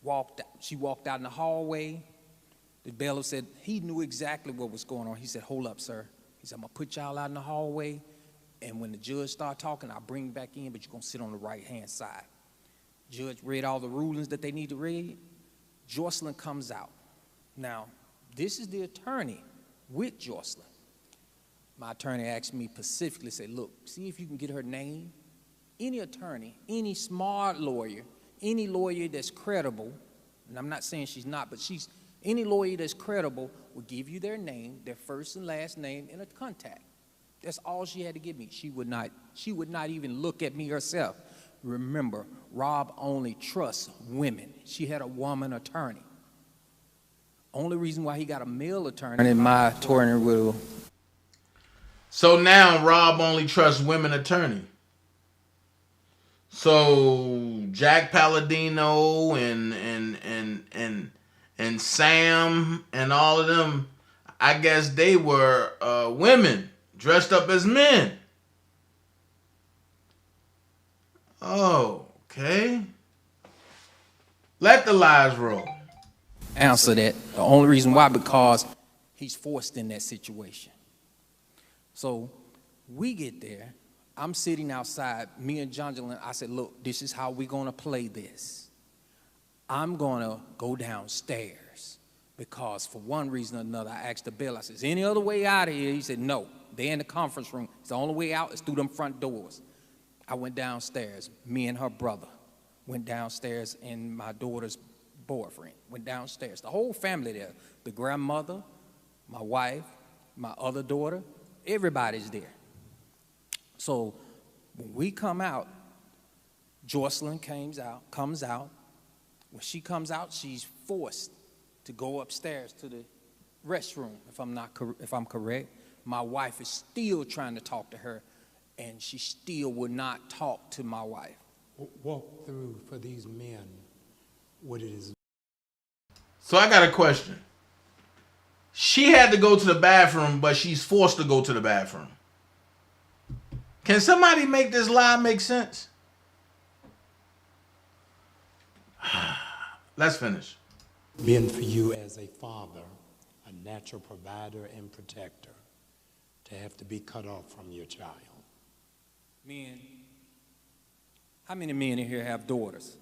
walked out in the hallway. The bailiff said he knew exactly what was going on. He said, hold up, sir. He said, I'm gonna put y'all out in the hallway, and when the judge start talking, I'll bring you back in, but you're gonna sit on the right-hand side. Judge read all the rulings that they need to read. Jocelyn comes out. Now, this is the attorney with Jocelyn. My attorney asked me specifically, said, look, see if you can get her name. Any attorney, any smart lawyer, any lawyer that's credible, and I'm not saying she's not, but any lawyer that's credible will give you their name, their first and last name, and a contact. That's all she had to give me. She would not even look at me herself. Remember, Rob only trusts women. She had a woman attorney. Only reason why he got a male attorney in my attorney will.
So now Rob only trusts women attorney. So Jack Palladino and Sam and all of them, I guess they were women dressed up as men. Oh, okay. Let the lies roll.
Answer that. The only reason why, because he's forced in that situation. So we get there. I'm sitting outside. Me and John, I said, look, this is how we're going to play this. I'm going to go downstairs because for one reason or another, I asked the bill. I said, is any other way out of here? He said, no. They're in the conference room. It's the only way out is through them front doors. I went downstairs. Me and her brother went downstairs in my daughter's boyfriend. Went downstairs. The whole family there. The grandmother, my wife, my other daughter, everybody's there. So when we come out, Jocelyn comes out. When she comes out, she's forced to go upstairs to the restroom, if I'm correct. My wife is still trying to talk to her, and she still would not talk to my wife.
Walk through for these men what it is.
So I got a question. She had to go to the bathroom, but she's forced to go to the bathroom. Can somebody make this lie make sense? Let's finish.
Men for you as a father, a natural provider and protector, to have to be cut off from your child.
Men, how many men in here have daughters?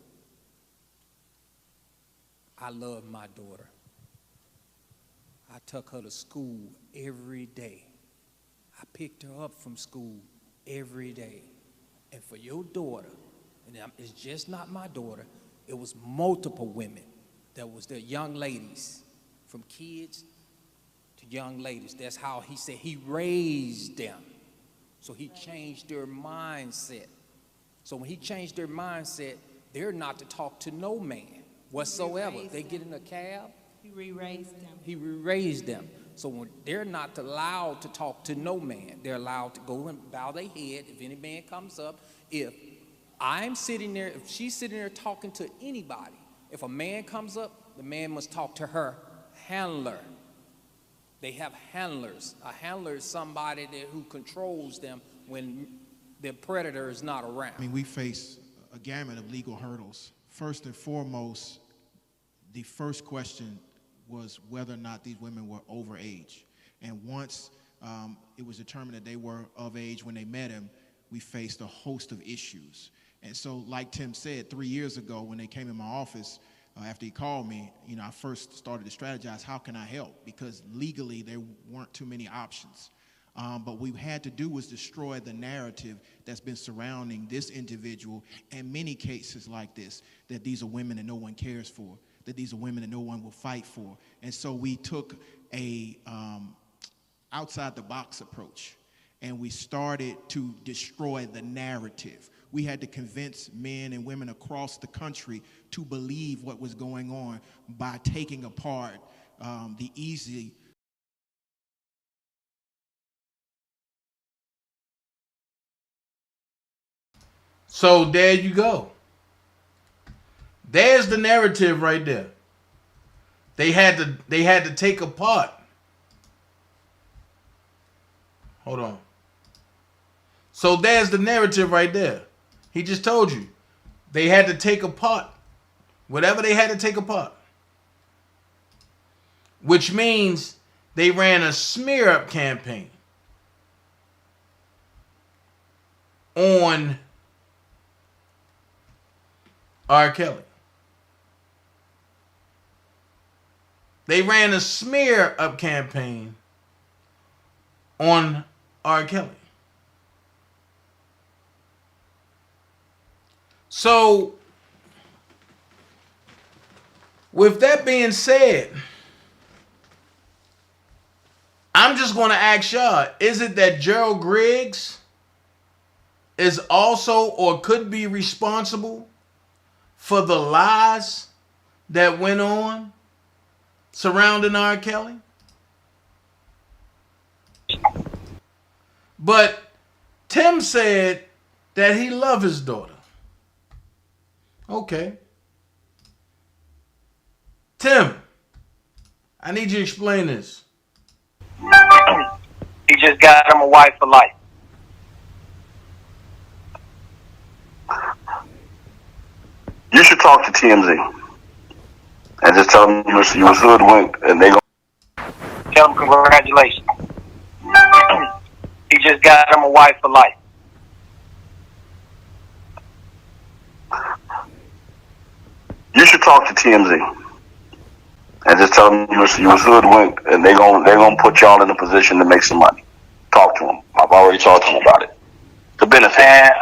I love my daughter. I took her to school every day. I picked her up from school every day. And for your daughter, and it's just not my daughter, it was multiple women that was there, young ladies, from kids to young ladies. That's how he said he raised them. So he changed their mindset. So when he changed their mindset, they're not to talk to no man whatsoever. They get in a cab.
He re-raised them.
He re-raised them. So when they're not allowed to talk to no man, they're allowed to go and bow their head if any man comes up. If I'm sitting there, if she's sitting there talking to anybody, if a man comes up, the man must talk to her handler. They have handlers. A handler is somebody who controls them when the predator is not around.
I mean, we face a gamut of legal hurdles. First and foremost, the first question was whether or not these women were over age. And once it was determined that they were of age when they met him, we faced a host of issues. And so, like Tim said, 3 years ago when they came in my office, after he called me, I first started to strategize, how can I help? Because legally there weren't too many options. But what we had to do was destroy the narrative that's been surrounding this individual and many cases like this, that these are women that no one cares for, that these are women that no one will fight for. And so we took a outside the box approach, and we started to destroy the narrative. We had to convince men and women across the country to believe what was going on by taking apart the easy.
So there you go. There's the narrative right there. They had to take apart. Hold on. So there's the narrative right there. He just told you. They had to take apart whatever they had to take apart. Which means they ran a smear up campaign on R. Kelly. They ran a smear up campaign on R. Kelly. So, with that being said, I'm just going to ask y'all, is it that Gerald Griggs is also or could be responsible for the lies that went on surrounding R. Kelly? But Tim said that he loved his daughter. Okay. Tim, I need you to explain this.
He just got him a wife for life. You should talk to TMZ and just tell them you was hoodwinked, and they gonna tell him congratulations. He just got him a wife for life. You should talk to TMZ and just tell them you was hoodwinked, and they gonna put y'all in a position to make some money. Talk to them. I've already talked to them about it. The benefit.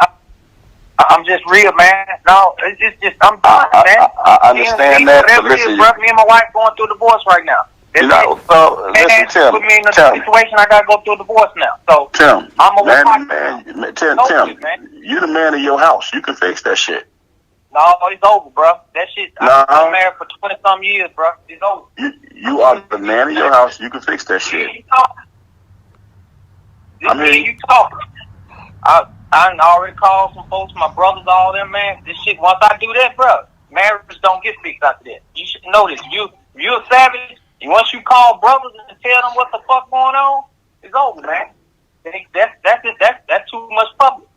I'm just real, man. No, it's just I'm done, man.
I understand that, but listen,
bro, me and my wife going through a divorce right now.
you know, so listen, Tim.
Put me in a situation I gotta go through a divorce now. So
Tim,
I'm a
Tim, you the man of your house. You can fix that shit.
No, it's over, bro. That shit. I've been married for 20-some years, bro. It's over.
You are the man of your house. You can fix that shit.
You talk. I already called some folks, my brothers, all them, man. This shit. Once I do that, bro, marriage don't get fixed after that. You should know this. You're a savage. And once you call brothers and tell them what the fuck going on, it's over, man. That's it. That's too much public.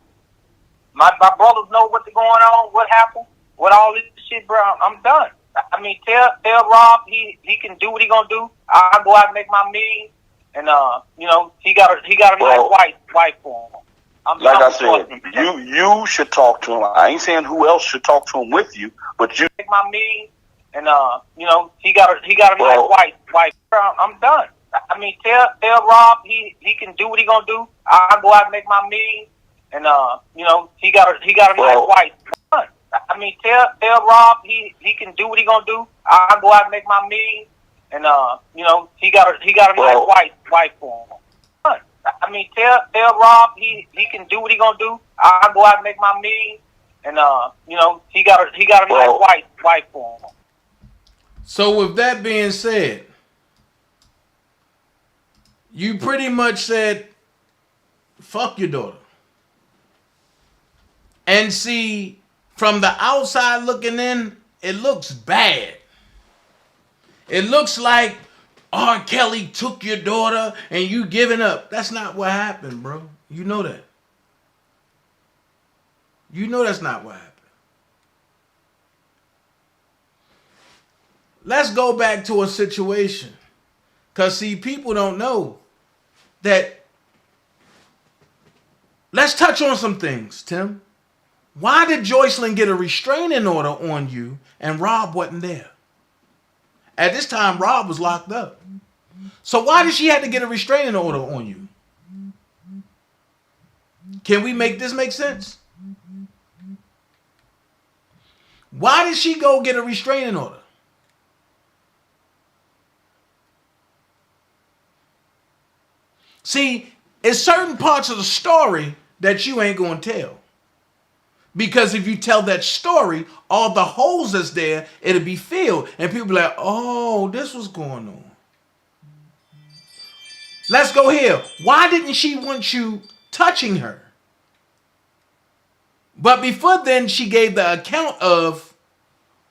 My brothers know what's going on, what happened, what all this shit, bro. I'm done. I mean, tell Rob he can do what he gonna do. I'll go out and make my million, and you know, he got a nice wife for him.
Like I said, you should talk to him. I ain't saying who else should talk to him with you, but you
make my million, and you know, he got a nice wife. Bro, I'm done. I mean, tell Rob he can do what he gonna do. I'll go out and make my million. And you know, he got a nice wife. I mean, tell Rob he can do what he gonna do. I'll go out and make my million, and you know, he got a nice wife for him. I mean, tell Rob he can do what he gonna do. I'll go out and make my million, and you know, he got a nice wife for him.
So with that being said, you pretty much said, fuck your daughter. And see, from the outside looking in, it looks bad. It looks like R. Kelly took your daughter and you giving up. That's not what happened, bro. You know that. You know that's not what happened. Let's go back to a situation. Because, see, people don't know that. Let's touch on some things, Tim. Why did Joycelyn get a restraining order on you and Rob wasn't there? At this time, Rob was locked up. So why did she have to get a restraining order on you? Can we make this make sense? Why did she go get a restraining order? See, it's certain parts of the story that you ain't going to tell. Because if you tell that story, all the holes that's there, it'll be filled. And people be like, oh, this was going on. Let's go here. Why didn't she want you touching her? But before then, she gave the account of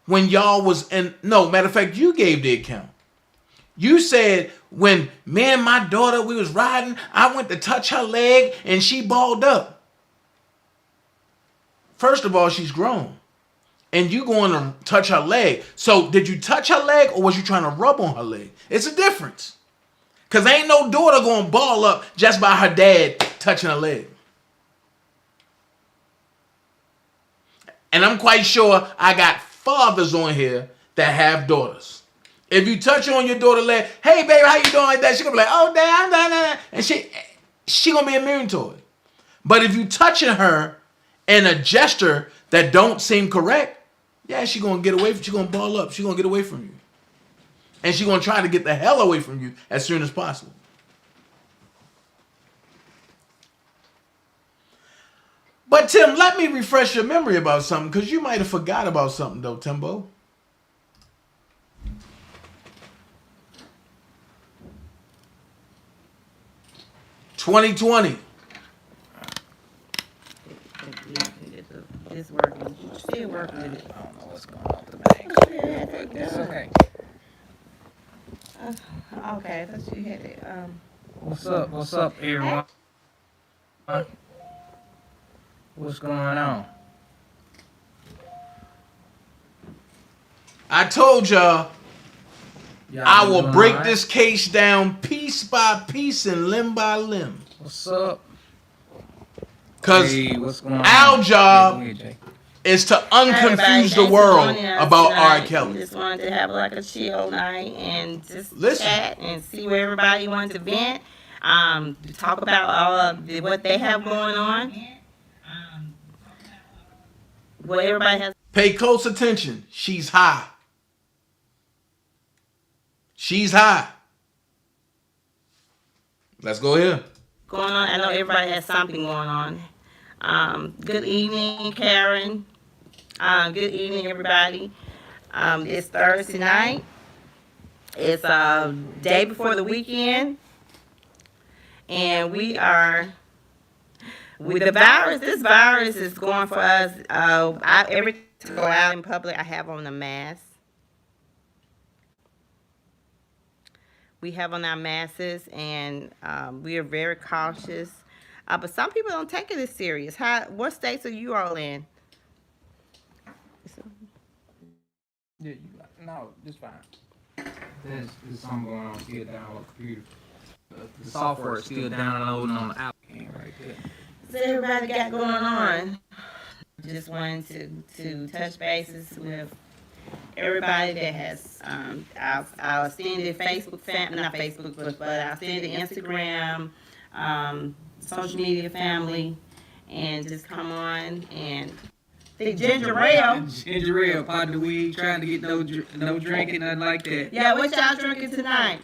when y'all was in... No, matter of fact, you gave the account. You said, when me and my daughter, we was riding, I went to touch her leg and she balled up. First of all, she's grown. And you going to touch her leg. So did you touch her leg or was you trying to rub on her leg? It's a difference. Because ain't no daughter going to ball up just by her dad touching her leg. And I'm quite sure I got fathers on here that have daughters. If you touch on your daughter's leg, hey, baby, how you doing like that? She going to be like, oh, damn, nah. And she going to be immune to it. But if you touching her and a gesture that don't seem correct, yeah, she gonna get away from you. She gonna ball up. She gonna get away from you. And she gonna try to get the hell away from you as soon as possible. But Tim, let me refresh your memory about something, because you might have forgot about something though, Timbo. $2020.
It's working. Still working with it. I don't know what's going on with the bank. But that's okay. Okay, I thought you had it. What's up? What's up, everyone? What's going on?
I told y'all I will break this case down piece by piece and limb by limb.
What's up?
Because our job is to unconfuse the world about R. Kelly.
We just wanted to have like a chill night and just chat and see where everybody wants to vent. Talk about what they have going on. what everybody has.
Pay close attention. She's high. She's high. Let's go here.
Going on. I know everybody has something going on. Good evening, Karen. Good evening, everybody. It's Thursday night. It's day before the weekend, and we are with the virus. This virus is going for us. Every time I go out in public, I have on a mask. We have on our masks, and we are very cautious. But some people don't take it as serious. What states are you all in?
Yeah, no, just fine. There's something going on still down on the computer. The software is still downloading on the app right there.
So everybody got going on. Just wanted to touch bases with everybody that has our extended Facebook family, not Facebook, but our extended Instagram, social media family, and just come on and the ginger ale.
Ginger ale, pot of weed, trying to get no drinking, nothing like that.
Yeah, what y'all drinking tonight?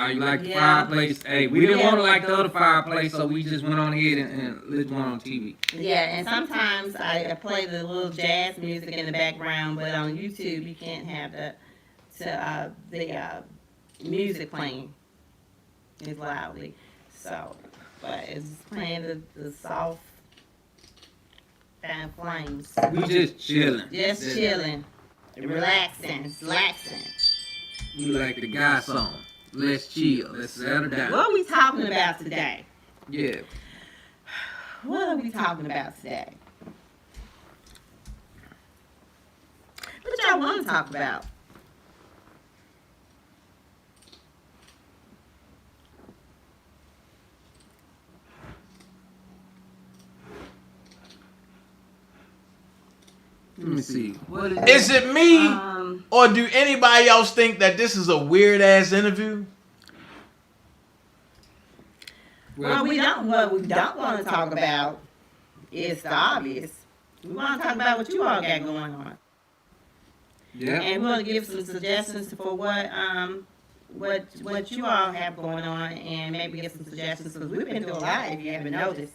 You like the fireplace? Hey, we didn't want to like the other fireplace, so we just went on ahead and lit one on TV.
Yeah, and sometimes I play the little jazz music in the background, but on YouTube you can't have the music playing as loudly. So, but it's playing the soft kind of flames.
We just chilling.
Just chilling, relaxing.
You like the guy song. Let's chill. Let's settle down.
What are we talking about today?
Yeah.
What are we talking about today? What y'all want to talk about?
Let me see. What
Is it me, or do anybody else think that this is a weird ass interview?
What we don't want to talk about is the obvious. We want to talk about what you all got going on.
Yeah.
And we want to give some suggestions for what you all have going on, and maybe get some suggestions because we've been through a lot. If you haven't noticed.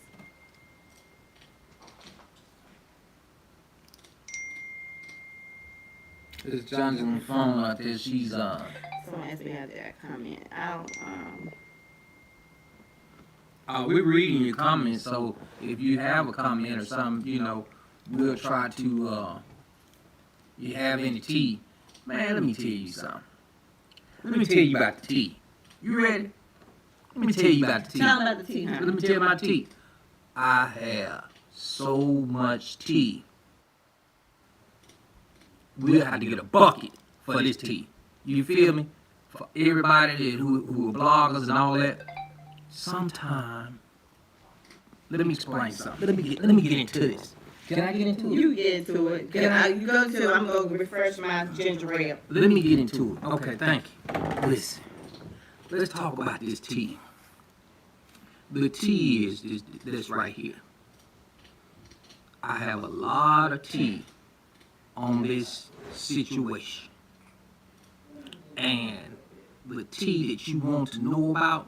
This John's on the phone out there. She's
Someone asked me how that comment.
We're reading your comments, so if you have a comment or something, we'll try to. You have any tea, man? Let me tell you something. Let me tell you about the tea. You ready? Let me tell you about the tea.
Tell them about the tea, huh?
Let me tell you about tea. I have so much tea. We'll have to get a bucket for this tea. You feel me? For everybody who are bloggers and all that. Sometime, let me explain something. Let me get into this. Can I get into it?
You get into it. I'm going to refresh my ginger ale.
Let me get into it. Okay, thank you. Listen, let's talk about this tea. The tea is this right here. I have a lot of tea on this situation. And the tea that you want to know about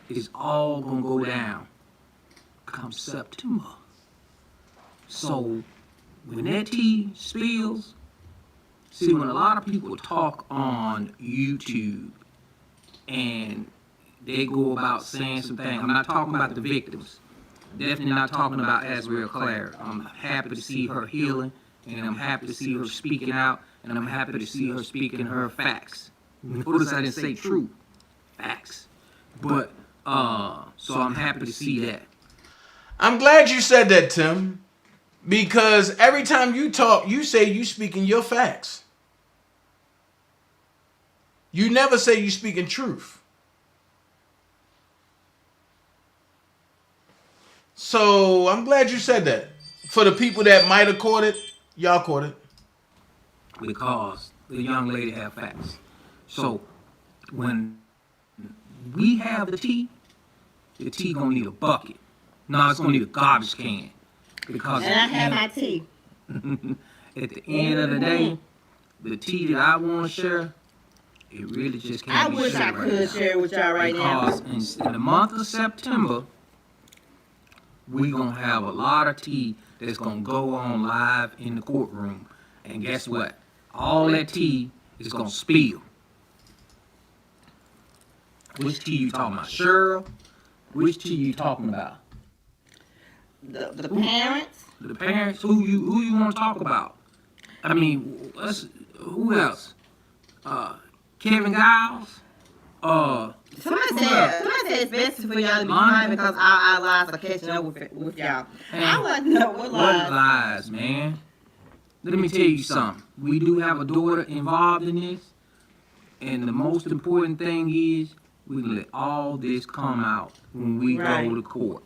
is all gonna go down come September. So when that tea spills, see, when a lot of people talk on YouTube and they go about saying some things, I'm not talking about the victims. Definitely not talking about Azriel Clare. I'm happy to see her healing, and I'm happy to see her speaking out, and I'm happy to see her speaking her facts. Notice I didn't say true facts, but so I'm happy to see that.
I'm glad you said that, Tim, because every time you talk, you say you speaking your facts. You never say you speaking truth. So I'm glad you said that. For the people that might have caught it, y'all caught it.
Because
the young lady have facts. So when we have the tea gonna need a bucket. No, it's gonna need a garbage can. Because
and I have my tea.
At the end of the day, the tea that I want to share, it really just can't be shared.
I wish I could share with y'all right now.
Because in the month of September, we're going to have a lot of tea that's going to go on live in the courtroom. And guess what? All that tea is going to spill. Which tea you talking about? Cheryl? Which tea you talking about?
The parents?
The parents? Who you want to talk about? I mean, who else? Kevin Giles?
Somebody said it's best for y'all to be quiet because our lives are catching up with y'all. And I want to know what lies.
What lies, man? Let me tell you something. We do have a daughter involved in this. And the most important thing is we let all this come out when we go to court.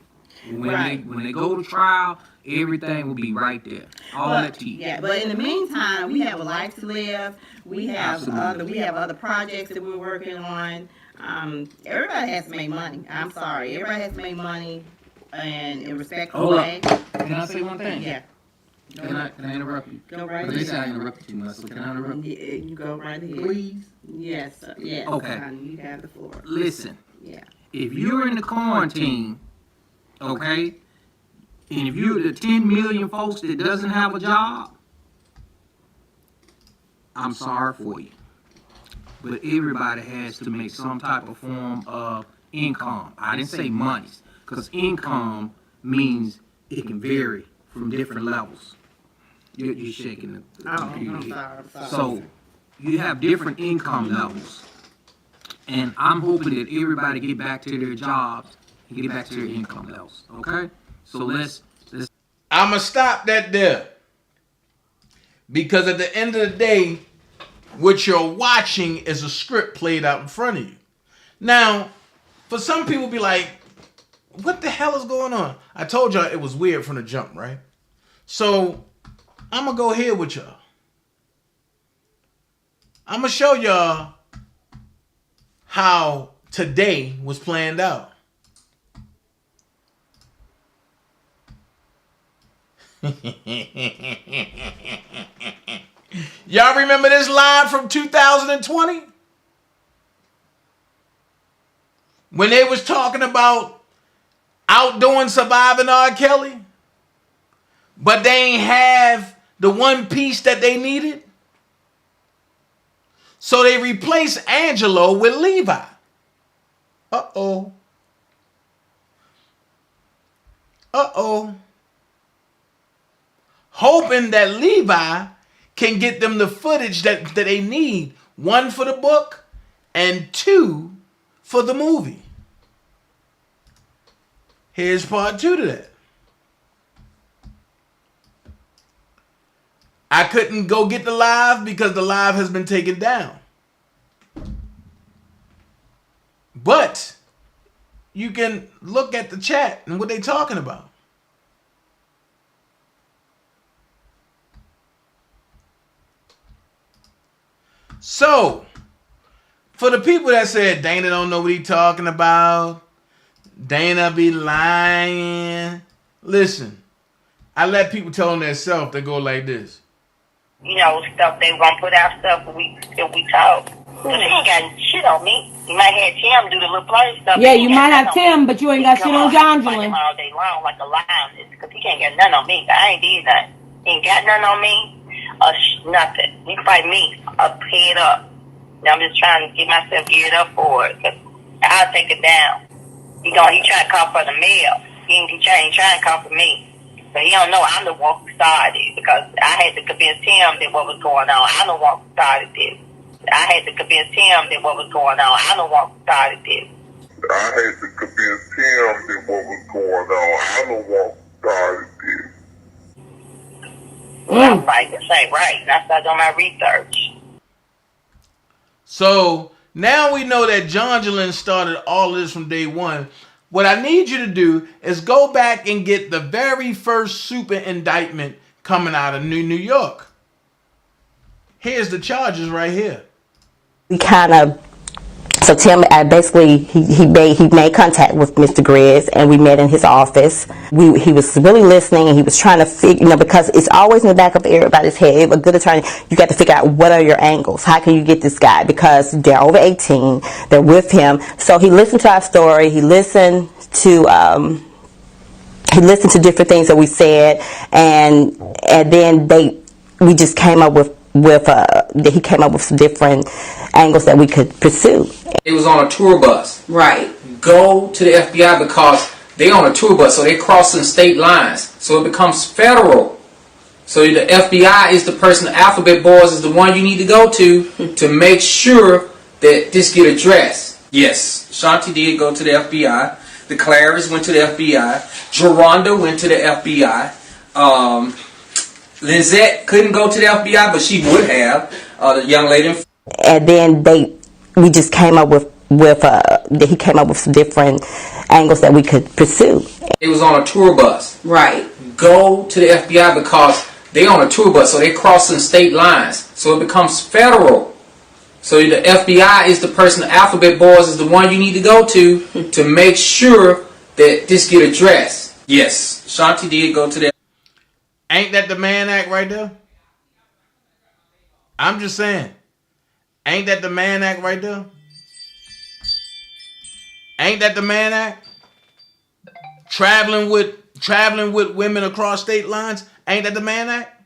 When they go to trial, everything will be right there. All that tea.
Yeah, but in the meantime, we have a life to live. We have other projects that we're working on. Everybody has to make money. I'm sorry. Everybody has to make money and in respectful way.
Can I say one thing?
Yeah.
Can I interrupt you?
Go right ahead.
They say I interrupt you too much, so can I interrupt you?
You go right ahead.
Please?
Yes. Yes.
Okay.
You have the floor.
Listen.
Yeah.
If you're in the quarantine, okay, and if you're the 10 million folks that doesn't have a job, I'm sorry for you. But everybody has to make some type of form of income. I didn't say money, because income means it can vary from different levels. You're shaking the computer here.
I'm sorry.
So you have different income levels. And I'm hoping that everybody get back to their jobs and get back to their income levels. Okay? So let's
I'ma stop that there. Because at the end of the day, what you're watching is a script played out in front of you. Now, for some people be like, what the hell is going on? I told y'all it was weird from the jump, right? So, I'm going to go here with y'all. I'm going to show y'all how today was planned out. Y'all remember this line from 2020? When they was talking about outdoing surviving R. Kelly, but they ain't have the one piece that they needed. So they replaced Angelo with Levi. Uh-oh. Hoping that Levi can get them the footage that they need. 1 for the book and 2 for the movie. Here's part 2 to that. I couldn't go get the live because the live has been taken down. But you can look at the chat and what they talking about. So, for the people that said Dana don't know what he talking about, Dana be lying, listen, I let people tell them themselves. They go like this.
You know, stuff they won't put out stuff if we talk. Cause he ain't got shit on me. You might have Tim do the little play stuff.
Yeah, you might have Tim, but you ain't got shit on Jonjolin.
All day long like a lion, because he can't get nothing on me. I ain't did nothing. He ain't got nothing on me. Nothing. He can fight me up, head up. Now I'm just trying to get myself geared up for it. Cause I'll take it down. He trying to call for the mail. He ain't trying to call for me. So he don't know I'm the one who started it, because I had to convince him that what was going on. I'm the one who started this. I had to convince him that what was going on. I'm the one who started this.
I had to convince him that what was going on. I'm the one who started this.
I'm like, this ain't right. And I started doing my research.
So now we know that Jonjolin started all of this from day one. What I need you to do is go back and get the very first super indictment coming out of New York. Here's the charges right here.
We kind of, so Tim basically he made contact with Mr. Grizz, and we met in his office. He was really listening, and he was trying to figure, because it's always in the back of everybody's head. A good attorney, you got to figure out what are your angles. How can you get this guy? Because they're over 18, they're with him. So he listened to our story. He listened to different things that we said, and then we just came up with he came up with some different angles that we could pursue.
It was on a tour bus.
Right.
Go to the FBI because they on a tour bus, so they're crossing state lines. So it becomes federal. So the FBI is the person, the alphabet boys is the one you need to go to make sure that this get addressed. Yes, Shanti did go to the FBI. The Clarice went to the FBI. Geronda went to the FBI. Lizette couldn't go to the FBI, but she would have. The young lady.
And then we just came up with he came up with some different angles that we could pursue.
It was on a tour bus.
Right.
Go to the FBI because they on a tour bus, so they're crossing state lines. So it becomes federal. So the FBI is the person, the alphabet boys is the one you need to go to make sure that this get addressed. Yes, Shanti did go to the.
Ain't that the Mann Act right there? I'm just saying. Ain't that the Mann Act right there? Ain't that the Mann Act? Traveling with women across state lines. Ain't that the Mann Act?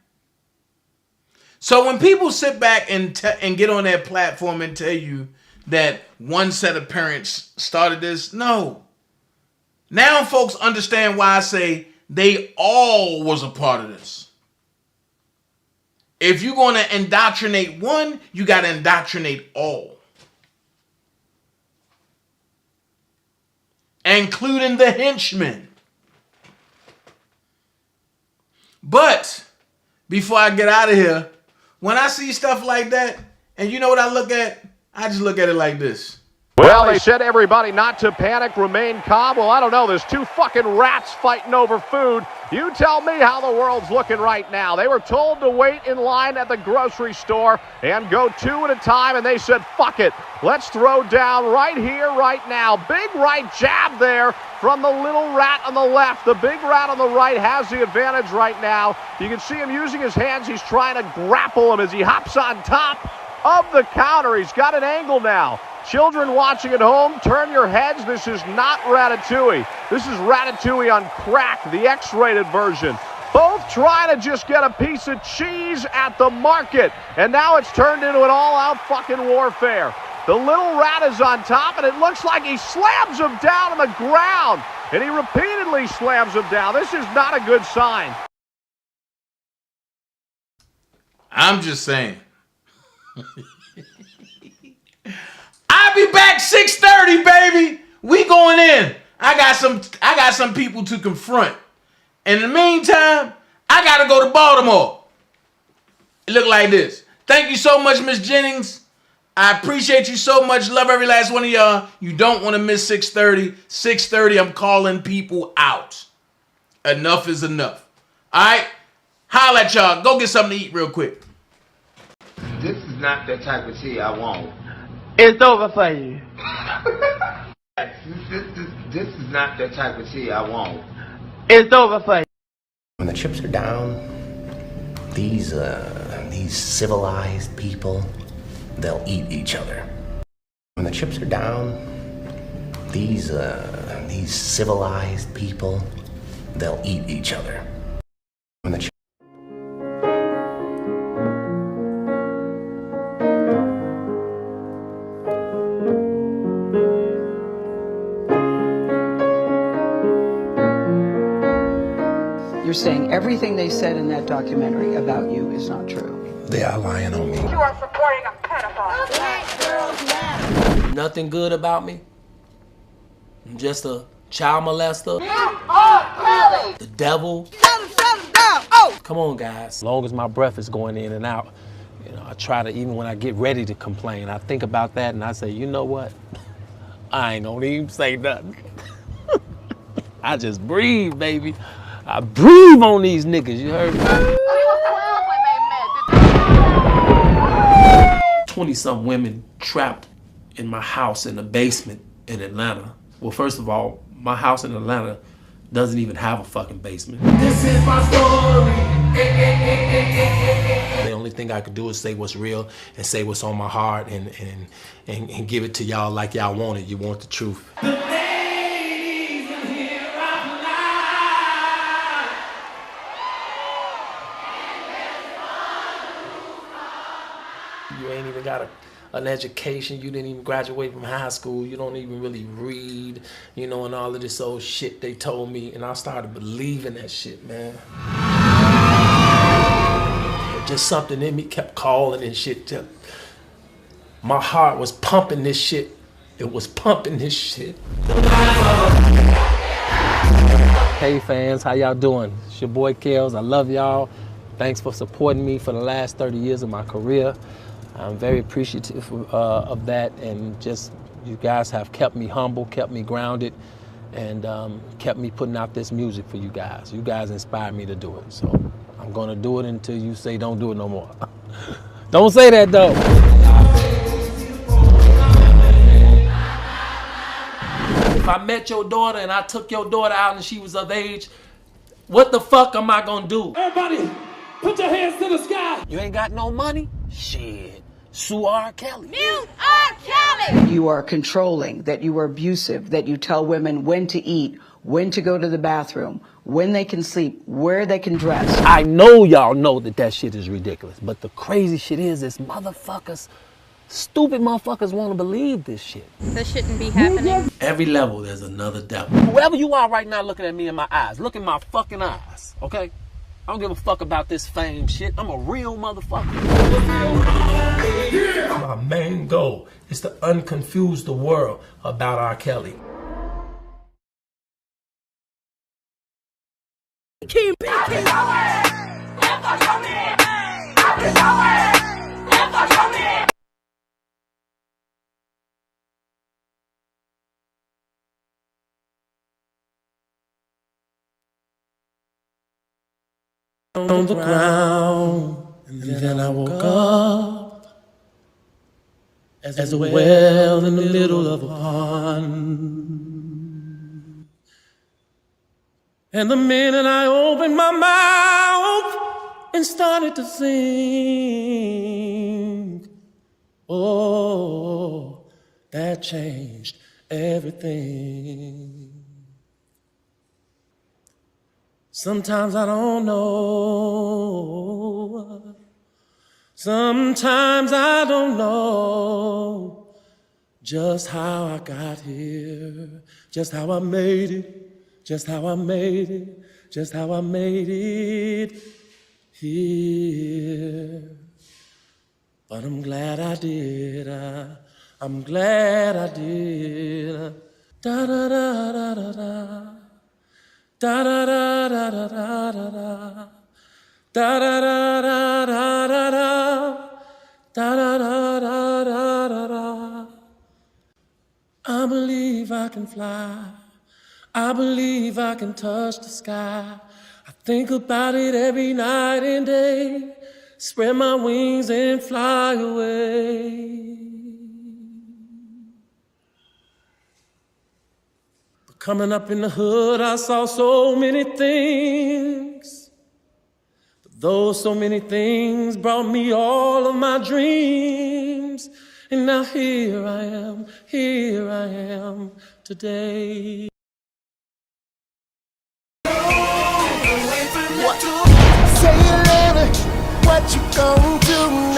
So when people sit back and get on their platform and tell you that one set of parents started this, no. Now folks understand why I say they all was a part of this. If you're going to indoctrinate one, you got to indoctrinate all. Including the henchmen. But before I get out of here, when I see stuff like that, and you know what I look at? I just look at it like this.
Well, they said everybody not to panic, remain calm. Well, I don't know. There's two fucking rats fighting over food. You tell me how the world's looking right now. They were told to wait in line at the grocery store and go two at a time, and they said, fuck it. Let's throw down right here, right now. Big right jab there from the little rat on the left. The big rat on the right has the advantage right now. You can see him using his hands. He's trying to grapple him as he hops on top of the counter. He's got an angle now. Children watching at home, turn your heads. This is not Ratatouille. This is Ratatouille on crack, the X-rated version. Both trying to just get a piece of cheese at the market. And now it's turned into an all-out fucking warfare. The little rat is on top, and it looks like he slams him down on the ground. And he repeatedly slams him down. This is not a good sign.
I'm just saying. I'll be back 6:30, baby. We going in. I got some people to confront. In the meantime, I gotta go to Baltimore. It look like this. Thank you so much, Miss Jennings. I appreciate you so much. Love every last one of y'all. You don't want to miss 6:30. 6:30, I'm calling people out. Enough is enough. All right? Holla at y'all. Go get something to eat real quick.
This is not the type of tea I want.
It's over for you.
This is not the type of tea I want.
It's over for you.
When the chips are down, these civilized people, they'll eat each other. When the chips are down, these civilized people, they'll eat each other. When the
You're saying everything they said in that documentary about you is not true.
They are lying on me.
You are supporting a pedophile. Black girls matter.
Nothing good about me. I'm just a child molester. The devil.
Shut him down. Oh!
Come on, guys. As long as my breath is going in and out, you know, I try to, even when I get ready to complain, I think about that and I say, you know what? I ain't gonna even say nothing. I just breathe, baby. I breathe on these niggas, you heard me? 20-some women trapped in my house in the basement in Atlanta. Well, first of all, my house in Atlanta doesn't even have a fucking basement. This is my story. The only thing I could do is say what's real and say what's on my heart and give it to y'all like y'all want it. You want the truth. You ain't even got an education. You didn't even graduate from high school. You don't even really read, you know, and all of this old shit they told me. And I started believing that shit, man. Just something in me kept calling and shit. My heart was pumping this shit. It was pumping this shit. Hey fans, how y'all doing? It's your boy Kels. I love y'all. Thanks for supporting me for the last 30 years of my career. I'm very appreciative of that, and just you guys have kept me humble, kept me grounded, and kept me putting out this music for you guys. You guys inspired me to do it, so I'm gonna do it until you say don't do it no more. Don't say that though. If I met your daughter and I took your daughter out and she was of age, what the fuck am I gonna do?
Everybody, put your hands to the sky.
You ain't got no money? Shit. Sue R. Kelly.
Mute R. Kelly! You are controlling, that you are abusive, that you tell women when to eat, when to go to the bathroom, when they can sleep, where they can dress.
I know y'all know that shit is ridiculous, but the crazy shit is motherfuckers, stupid motherfuckers want to believe this shit.
This shouldn't be happening.
Every level there's another devil. Whoever you are right now looking at me in my eyes, look in my fucking eyes, okay? I don't give a fuck about this fame shit. I'm a real motherfucker. My main goal is to unconfuse the world about R. Kelly. On the ground, and then I woke up as a well in the middle of a pond. And the minute I opened my mouth and started to sing, oh, that changed everything. Sometimes I don't know. Sometimes I don't know just how I got here, just how I made it, just how I made it, just how I made it here. But I'm glad I did. I'm glad I did. Da da da da da da. Da da da da da da da da da da da da da da da da da da da. I believe I can fly. I believe I can touch the sky. I think about it every night and day. Spread my wings and fly away. Coming up in the hood, I saw so many things. But those so many things brought me all of my dreams. And now here I am today.
Say you love it, what you gonna do